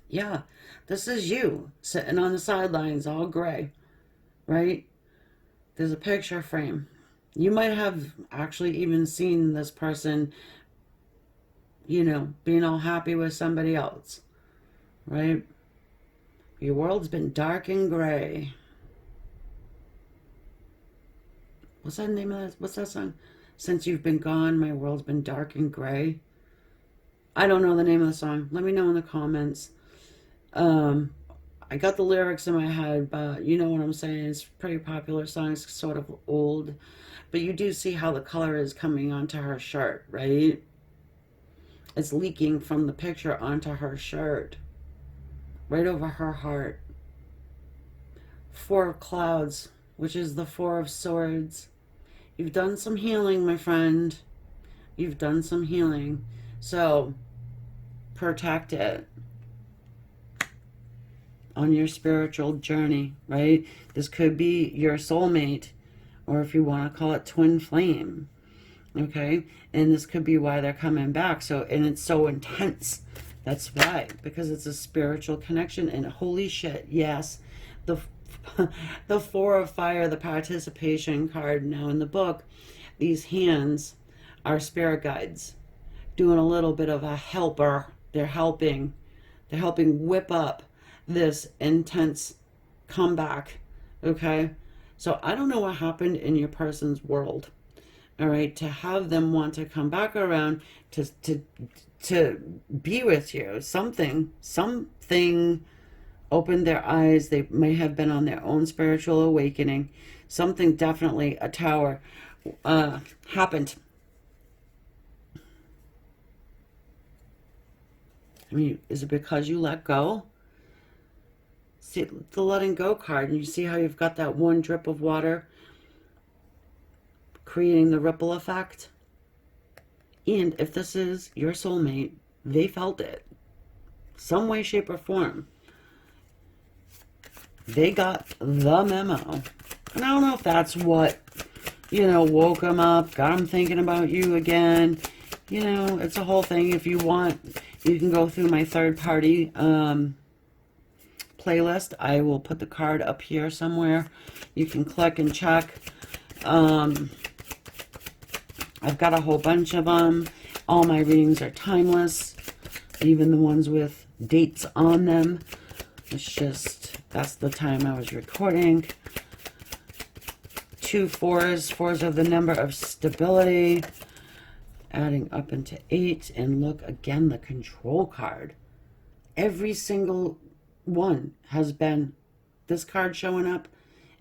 Yeah, this is you sitting on the sidelines all gray, right? There's a picture frame. You might have actually even seen this person, being all happy with somebody else, right? Your world's been dark and gray. What's that name of that? What's that song? Since you've been gone, my world's been dark and gray. I don't know the name of the song. Let me know in the comments. I got the lyrics in my head, but you know what I'm saying. It's a pretty popular song. It's sort of old. But you do see how the color is coming onto her shirt, right? It's leaking from the picture onto her shirt. Right over her heart. Four of Clouds, which is the Four of Swords. You've done some healing, my friend. You've done some healing. So, protect it on your spiritual journey, right? This could be your soulmate, or if you want to call it twin flame, okay? And this could be why they're coming back. So, and it's so intense. That's why, because it's a spiritual connection. And holy shit, yes, the the Four of Fire, the participation card now in the book, these hands are spirit guides doing a little bit of a helper. They're helping whip up this intense comeback, okay? So I don't know what happened in your person's world, all right, to have them want to come back around to be with you. Something opened their eyes. They may have been on their own spiritual awakening. Something, definitely a tower, happened. I mean, is it because you let go? See the letting go card, and you see how you've got that one drip of water creating the ripple effect? And if this is your soulmate, they felt it. Some way, shape, or form. They got the memo. And I don't know if that's what, woke them up, got them thinking about you again. It's a whole thing. If you want, you can go through my third-party playlist. I will put the card up here somewhere. You can click and check. I've got a whole bunch of them. All my readings are timeless, even the ones with dates on them. It's just, that's the time I was recording. 2 4s. 4s are the number of stability. Adding up into 8. And look, again, the control card. Every single one has been this card showing up,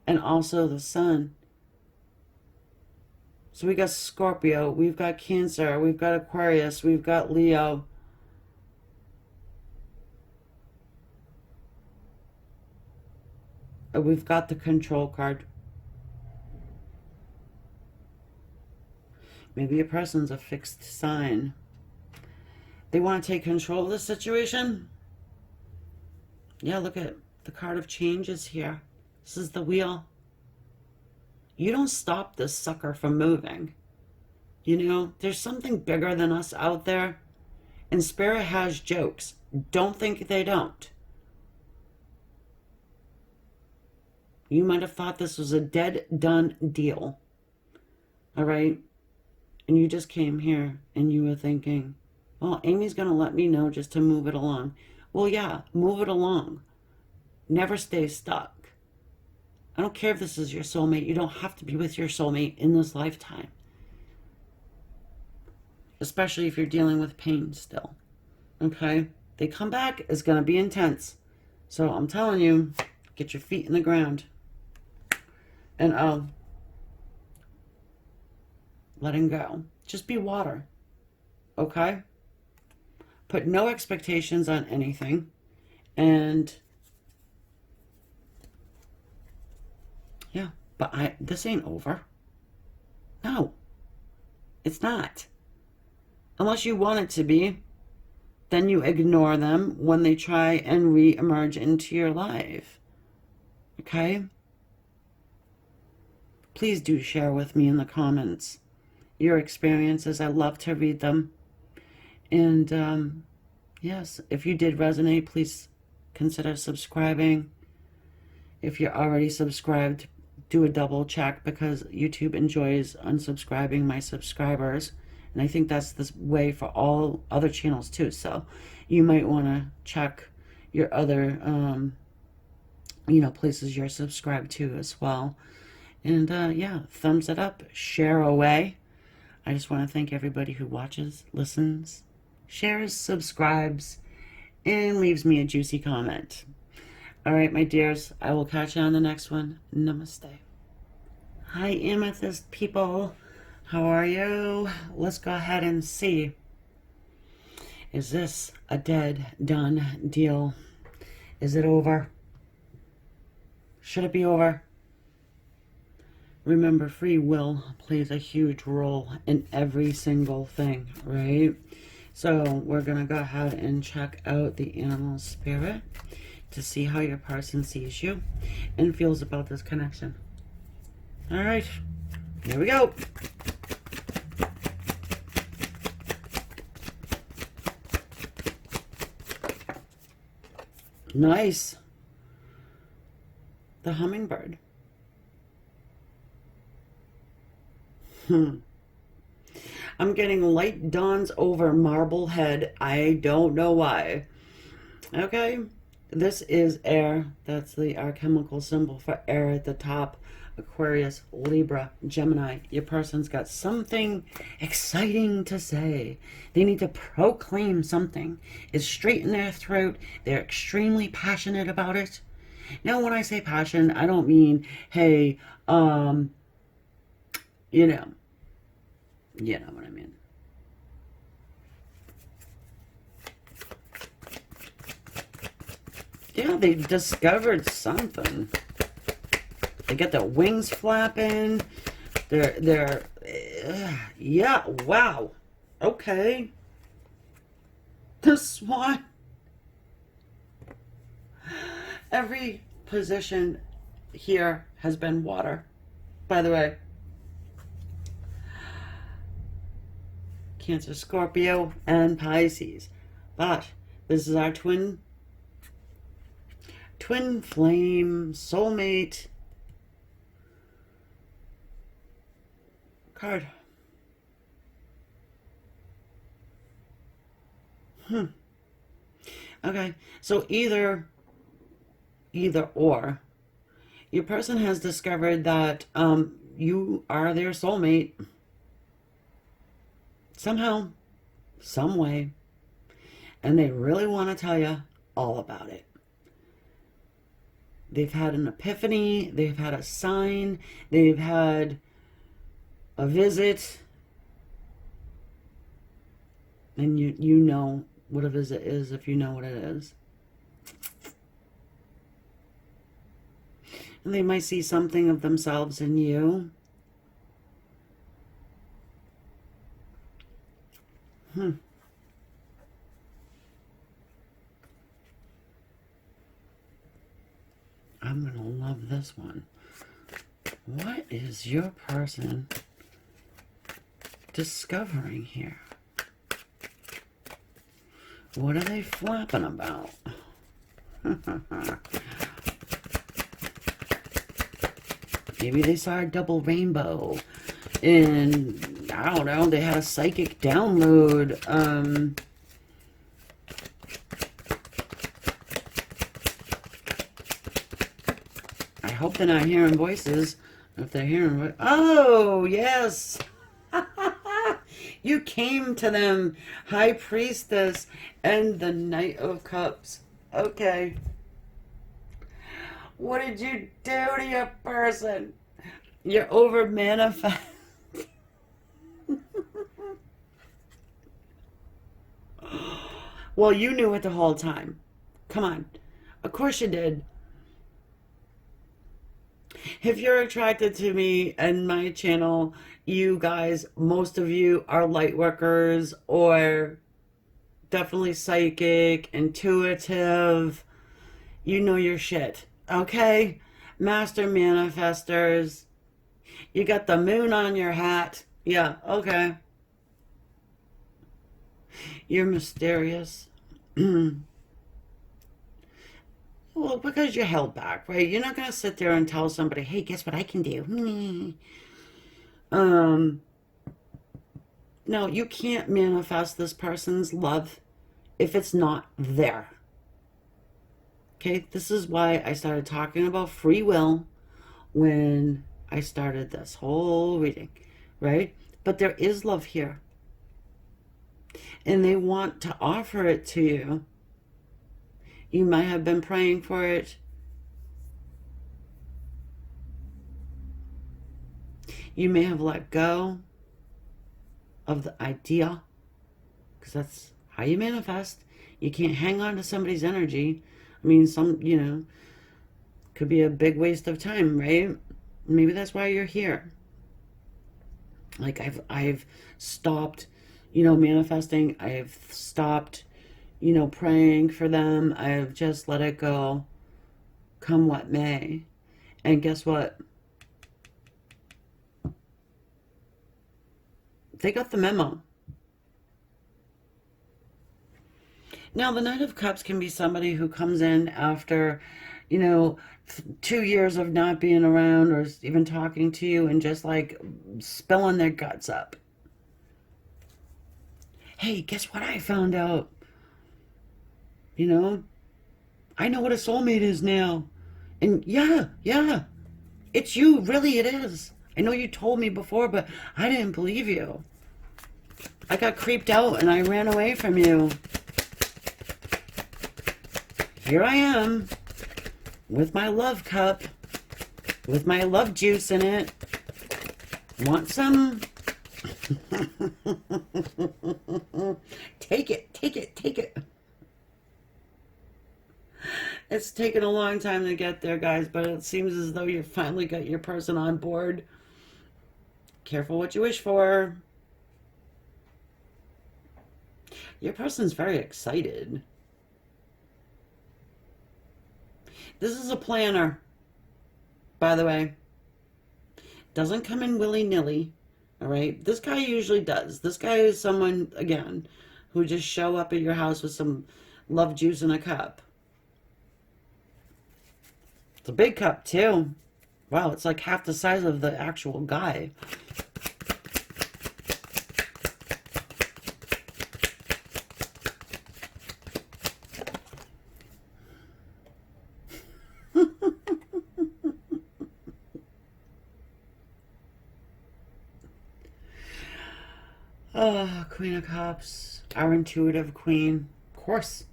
and also the Sun. So we got Scorpio, we've got Cancer, we've got Aquarius, we've got Leo. We've got the control card. Maybe a person's a fixed sign. They want to take control of the situation. Yeah, look at the card of change is here. This is the wheel. You don't stop this sucker from moving. There's something bigger than us out there. And Spirit has jokes. Don't think they don't. You might have thought this was a dead, done deal. All right? And you just came here and you were thinking, well, Amy's going to let me know just to move it along. Well, yeah, move it along. Never stay stuck. I don't care if this is your soulmate. You don't have to be with your soulmate in this lifetime. Especially if you're dealing with pain still. Okay? They come back, it's going to be intense. So I'm telling you, get your feet in the ground. And letting go. Just be water. Okay? Put no expectations on anything. And yeah, but this ain't over. No, it's not. Unless you want it to be. then you ignore them when they try and re-emerge into your life. Okay? Please do share with me in the comments your experiences. I love to read them. And yes, if you did resonate, please consider subscribing. If you're already subscribed, do a double check, because YouTube enjoys unsubscribing my subscribers. And I think that's the way for all other channels too. So you might want to check your other, places you're subscribed to as well. And yeah, thumbs it up, share away. I just want to thank everybody who watches, listens, shares, subscribes, and leaves me a juicy comment. All right, my dears, I will catch you on the next one. Namaste. Hi, Amethyst people. How are you? Let's go ahead and see. Is this a dead, done deal? Is it over? Should it be over? Remember, free will plays a huge role in every single thing, right? So we're going to go ahead and check out the animal spirit to see how your person sees you and feels about this connection. All right, here we go. Nice. The hummingbird. I'm getting light dawns over Marblehead. I don't know why. Okay. This is air. That's the alchemical symbol for air at the top. Aquarius, Libra, Gemini. Your person's got something exciting to say. They need to proclaim something. It's straight in their throat. They're extremely passionate about it. Now, when I say passion, I don't mean, hey, you know what I mean. Yeah, they discovered something. They get their wings flapping. Yeah, wow. Okay. The swan. Every position here has been water, by the way. Cancer, Scorpio, and Pisces. But this is our twin flame soulmate card. Okay, so either or. Your person has discovered that you are their soulmate. Somehow, some way, and they really want to tell you all about it. They've had an epiphany, they've had a sign, they've had a visit, and you know what a visit is if you know what it is. And they might see something of themselves in you. I'm going to love this one. What is your person discovering here? What are they flapping about? Maybe they saw a double rainbow. And I don't know, they had a psychic download. I hope they're not hearing voices. If they're hearing, oh yes, you came to them, High Priestess and the Knight of Cups. Okay, what did you do to your person? You're over manifest. Well, you knew it the whole time. Come on. Of course you did. If you're attracted to me and my channel, you guys, most of you are light workers or definitely psychic, intuitive. You know your shit, okay? Master manifestors. You got the moon on your hat. Yeah, okay. You're mysterious. Well, because you're held back, right? You're not going to sit there and tell somebody, hey, guess what I can do? No, you can't manifest this person's love if it's not there. Okay, this is why I started talking about free will when I started this whole reading, right? But there is love here. And they want to offer it to you. You might have been praying for it. You may have let go of the idea, because that's how you manifest. You can't hang on to somebody's energy. I mean, could be a big waste of time, right? Maybe that's why you're here. Like I've stopped, manifesting. I've stopped, praying for them. I've just let it go, come what may. And guess what? They got the memo. Now, the Knight of Cups can be somebody who comes in after, 2 years of not being around or even talking to you and just like spilling their guts up. Hey, guess what I found out? I know what a soulmate is now. And yeah, it's you. Really, it is. I know you told me before, but I didn't believe you. I got creeped out and I ran away from you. Here I am with my love cup, with my love juice in it. Want some? Take it, take it, take it. It's taken a long time to get there, guys, but it seems as though you finally got your person on board. Careful what you wish for. Your person's very excited. This is a planner, by the way. Doesn't come in willy-nilly, all right? This guy usually does. This guy is someone, again, who just show up at your house with some love juice in a cup. It's a big cup, too. Wow, it's like half the size of the actual guy. Oh, Queen of Cups, our intuitive queen. Of course.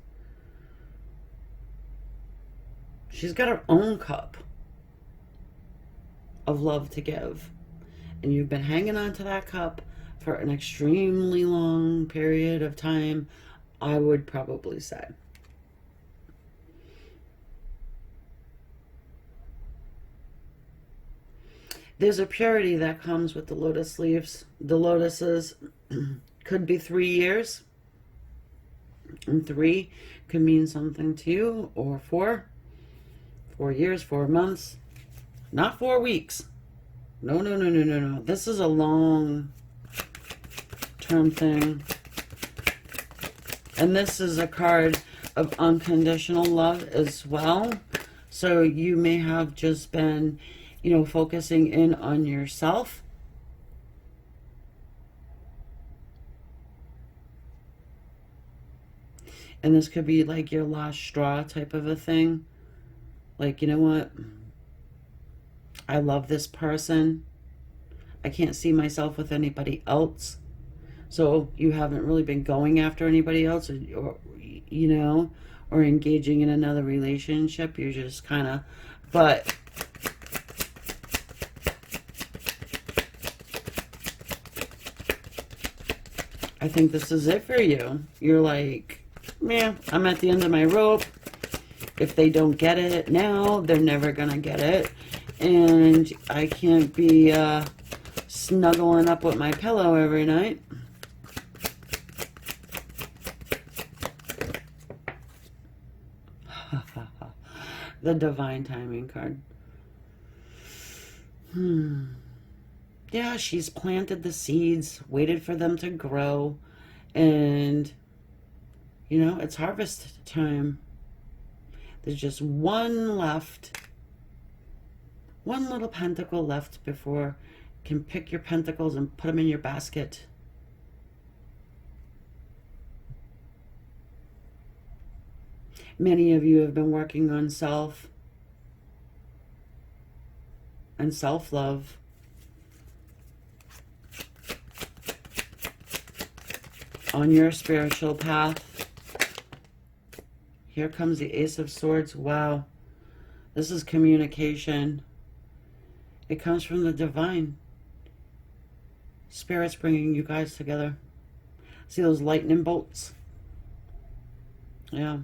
She's got her own cup of love to give. And you've been hanging on to that cup for an extremely long period of time, I would probably say. There's a purity that comes with the lotus leaves. The lotuses could be 3 years. And 3 could mean something to you, or 4. 4 years, 4 months. Not 4 weeks. No. This is a long-term thing. And this is a card of unconditional love as well. So you may have just been, focusing in on yourself. And this could be like your last straw type of a thing. Like, you know what? I love this person. I can't see myself with anybody else. So you haven't really been going after anybody else, or engaging in another relationship. You're just kind of, but I think this is it for you. You're like, man, I'm at the end of my rope. If they don't get it now, they're never going to get it. And I can't be snuggling up with my pillow every night. The divine timing card. Yeah, she's planted the seeds, waited for them to grow, and, you know, it's harvest time. There's just one left. One little pentacle left before you can pick your pentacles and put them in your basket. Many of you have been working on self and self-love. On your spiritual path. Here comes the Ace of Swords. Wow. This is communication. It comes from the divine. Spirit's bringing you guys together. See those lightning bolts? Yeah.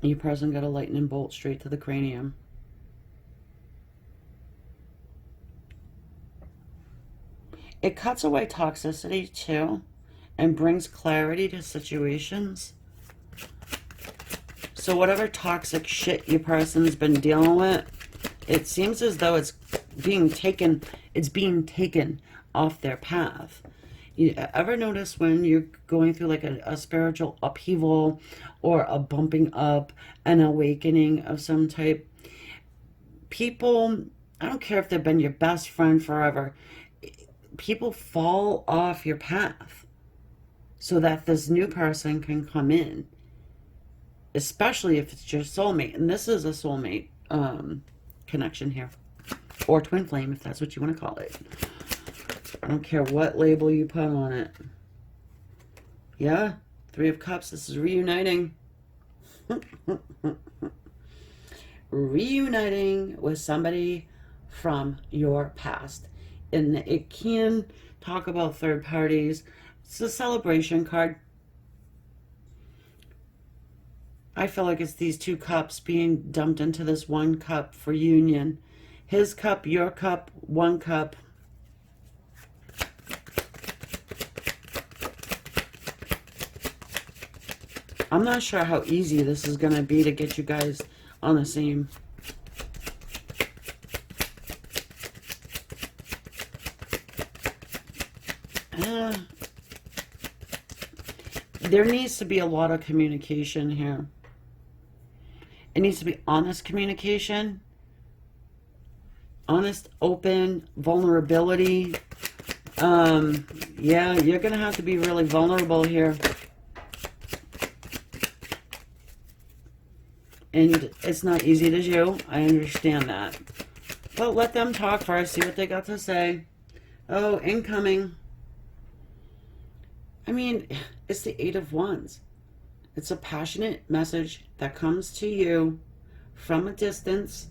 Your person got a lightning bolt straight to the cranium. It cuts away toxicity too and brings clarity to situations. So whatever toxic shit your person's been dealing with, it seems as though it's being taken off their path. You ever notice when you're going through like a spiritual upheaval or a bumping up, an awakening of some type? People, I don't care if they've been your best friend forever, people fall off your path so that this new person can come in, especially if it's your soulmate. And this is a soulmate connection here, or twin flame, if that's what you want to call it. I don't care what label you put on it. Yeah, Three of Cups. This is reuniting. Reuniting with somebody from your past. And it can talk about third parties. It's a celebration card. I feel like it's these two cups being dumped into this one cup for union. His cup, your cup, one cup. I'm not sure how easy this is going to be to get you guys on the same. There needs to be a lot of communication here. It needs to be honest communication. Honest, open, vulnerability. Yeah, you're going to have to be really vulnerable here. And it's not easy to do. I understand that. But let them talk first. See what they got to say. Oh, incoming. I mean, it's the Eight of Wands. It's a passionate message that comes to you from a distance.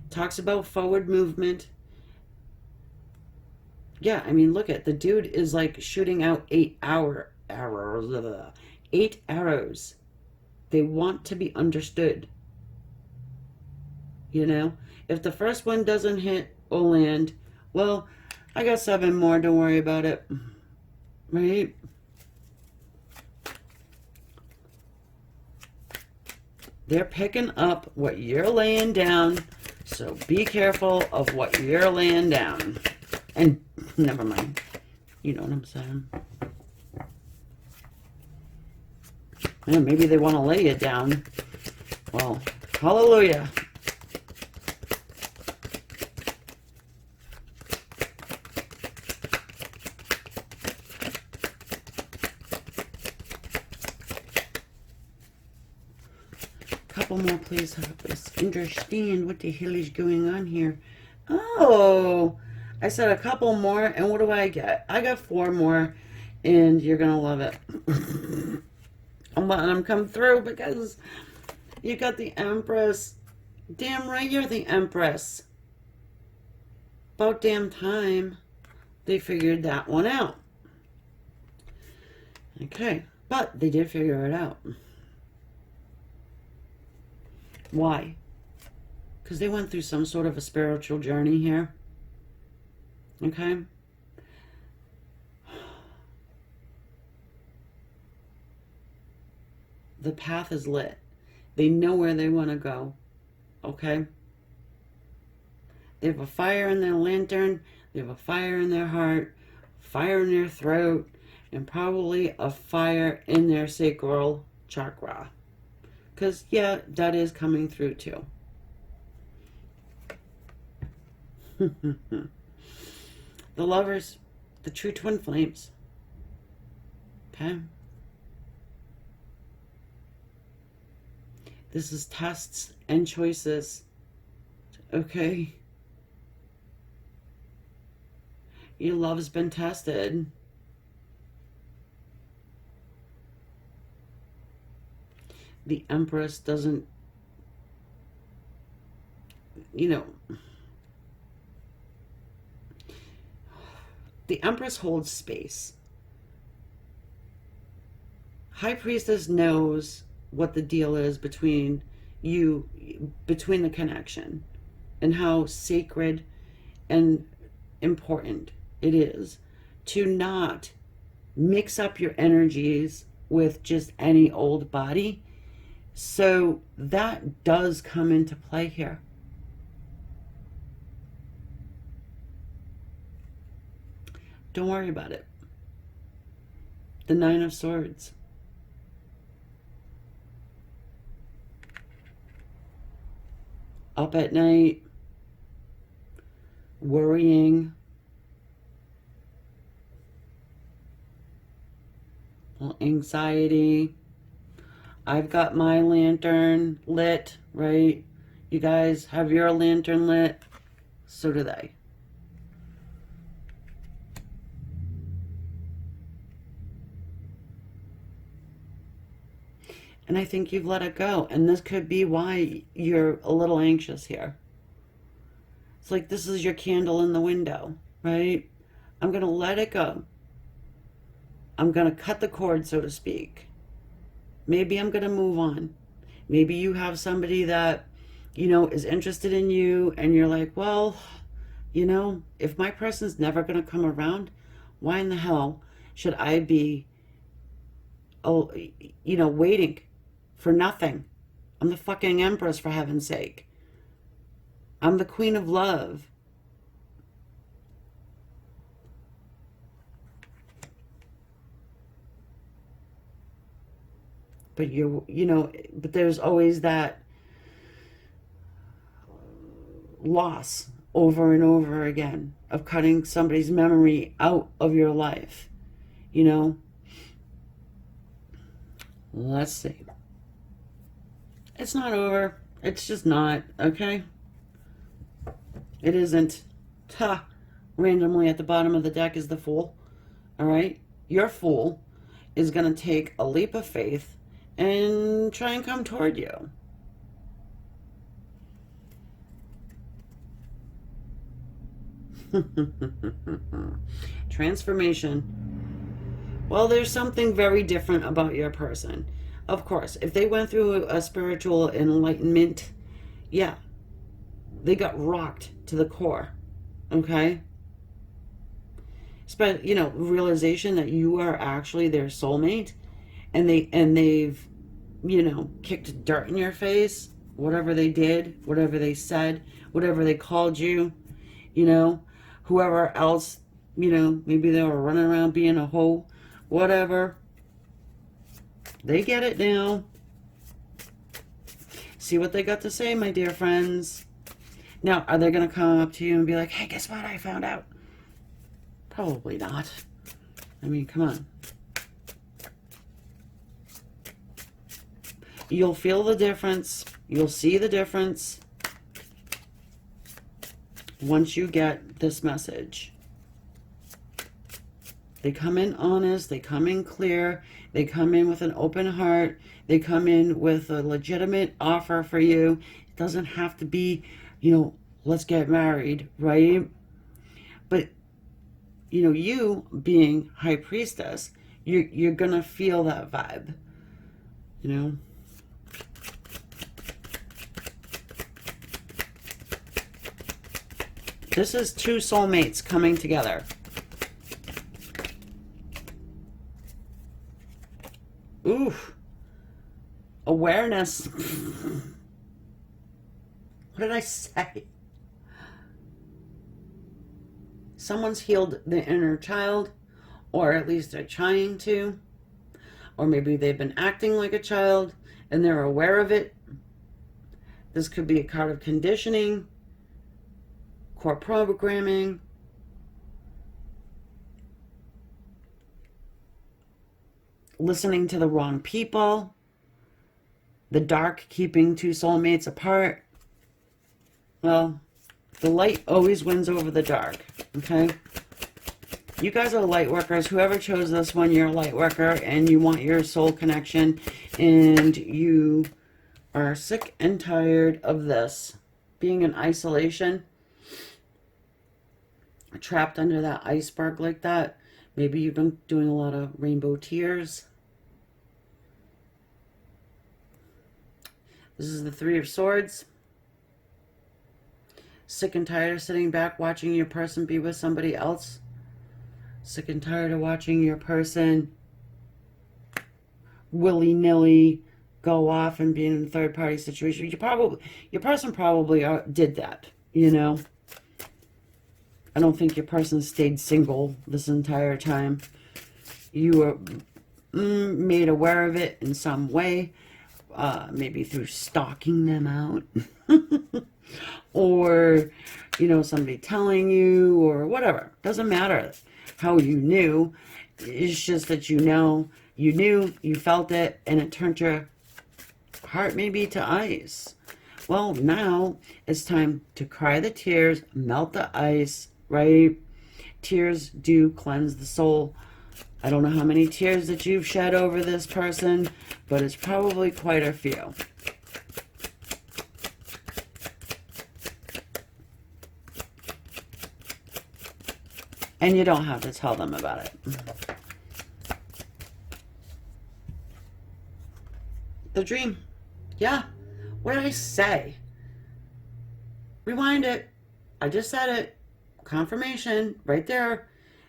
Talks about forward movement. Yeah, I mean, look at the dude is like shooting out 8 arrows. 8 arrows. They want to be understood. You know, if the first one doesn't hit or land, well, I got 7 more. Don't worry about it. Right? They're picking up what you're laying down. So be careful of what you're laying down. And never mind. You know what I'm saying. Yeah, maybe they want to lay it down. Well, hallelujah. Couple more, please. Help us understand what the hell is going on here. Oh, I said a couple more, and what do I get? I got 4 more, and you're gonna love it. I'm letting them come through because you got the Empress. Damn right, you're the Empress. About damn time they figured that one out. Okay, but they did figure it out. Why? Because they went through some sort of a spiritual journey here. Okay? The path is lit. They know where they want to go. Okay? They have a fire in their lantern. They have a fire in their heart, fire in their throat, and probably a fire in their sacral chakra. Because, yeah, that is coming through too. The Lovers, the true twin flames. Okay? This is tests and choices. Okay? Your love's been tested. The Empress doesn't, you know, the Empress holds space. High Priestess knows what the deal is between you, between the connection, and how sacred and important it is to not mix up your energies with just any old body. So that does come into play here. Don't worry about it. The Nine of Swords. Up at night, worrying, anxiety. I've got my lantern lit, right? You guys have your lantern lit. So do they. And I think you've let it go. And this could be why you're a little anxious here. It's like this is your candle in the window, right? I'm going to let it go. I'm going to cut the cord, so to speak. Maybe I'm going to move on. Maybe you have somebody that, you know, is interested in you and you're like, well, you know, if my person's never going to come around, why in the hell should I be, oh, you know, waiting for nothing? I'm the fucking Empress, for heaven's sake. I'm the Queen of Love. But you know, but there's always that loss over and over again of cutting somebody's memory out of your life, you know. Let's see. It's not over. It's just not, okay? It isn't. Ha! Randomly at the bottom of the deck is the Fool. All right? Your Fool is going to take a leap of faith and try and come toward you. Transformation. Well, there's something very different about your person. Of course, if they went through a spiritual enlightenment, yeah, they got rocked to the core, okay? But, you know, realization that you are actually their soulmate, and they've, you know, kicked dirt in your face, whatever they did, whatever they said, whatever they called you, you know, whoever else, you know, maybe they were running around being a hoe, whatever. They get it now. See what they got to say, my dear friends. Now, are they going to come up to you and be like, hey, guess what I found out? Probably not. I mean, come on. You'll feel the difference. You'll see the difference once you get this message. They come in honest. They come in clear. They come in with an open heart. They come in with a legitimate offer for you. It doesn't have to be, you know, let's get married, right? But, you know, you being High Priestess, you're going to feel that vibe, you know? This is two soulmates coming together. Oof. awareness. What did I say? Someone's healed the inner child, or at least they're trying to, or maybe they've been acting like a child and they're aware of it. This could be a card of conditioning, core programming, listening to the wrong people, the dark keeping two soulmates apart. Well, the light always wins over the dark, okay? You guys are light workers. Whoever chose this one, you're a light worker and you want your soul connection, and you are sick and tired of this. Being in isolation, trapped under that iceberg like that. Maybe you've been doing a lot of rainbow tears. This is the Three of Swords. Sick and tired of sitting back watching your person be with somebody else. Sick and tired of watching your person willy-nilly go off and be in a third-party situation. Your person probably did that, you know. I don't think your person stayed single this entire time. You were made aware of it in some way, maybe through stalking them out. Or, you know, somebody telling you, or whatever. Doesn't matter how you knew. It's just that you know, you knew, you felt it, and it turned your heart maybe to ice. Well, now it's time to cry the tears, melt the ice, right? Tears do cleanse the soul. I don't know how many tears that you've shed over this person, but it's probably quite a few. And you don't have to tell them about it. The dream. Yeah. What did I say? Rewind it. I just said it. Confirmation right there.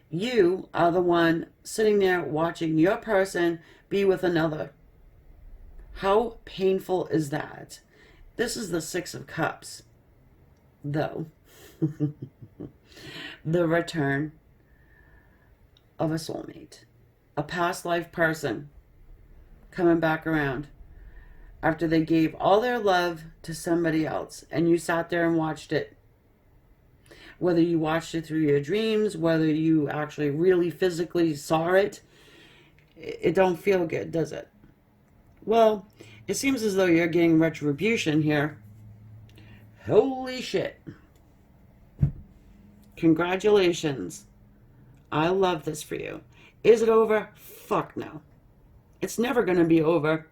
You are the one sitting there watching your person be with another. How painful is that? This is the Six of Cups, though. The return of a soulmate, a past life person coming back around after they gave all their love to somebody else, and you sat there and watched it. Whether you watched it through your dreams, whether you actually really physically saw it, it don't feel good, does it? Well, it seems as though you're getting retribution here. Holy shit. Congratulations. I love this for you. Is it over? Fuck no. It's never going to be over.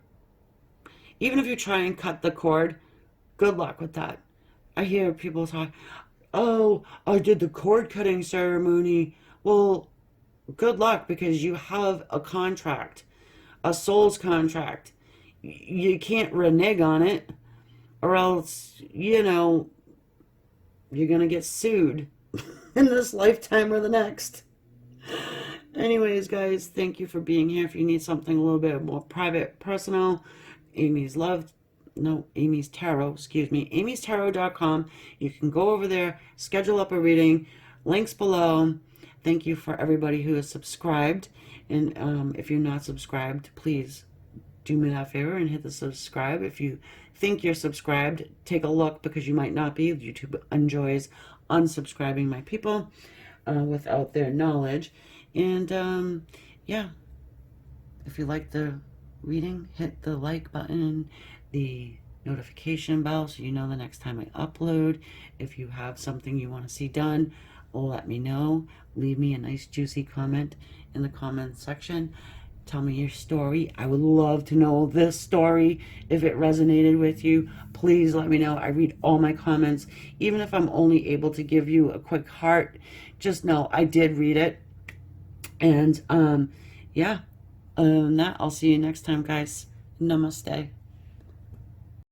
Even if you try and cut the cord, good luck with that. I hear people talk, oh, I did the cord cutting ceremony. Well, good luck, because you have a contract, a soul's contract. You can't renege on it, or else, you know, you're going to get sued in this lifetime or the next. Anyways, guys, thank you for being here. If you need something a little bit more private, personal, Amy's Tarot, excuse me, amystarot.com. You can go over there, schedule up a reading. Links below. Thank you for everybody who is subscribed. And if you're not subscribed, please do me that favor and hit the subscribe. If you think you're subscribed, take a look, because you might not be. YouTube enjoys unsubscribing my people without their knowledge. And yeah, if you like the reading, hit the like button, the notification bell, so you know the next time I upload. If you have something you want to see done, let me know. Leave me a nice juicy comment in the comment section. Tell me your story. I would love to know this story. If it resonated with you, please let me know. I read all my comments. Even if I'm only able to give you a quick heart, just know I did read it. And yeah, other than that, I'll see you next time, guys. Namaste.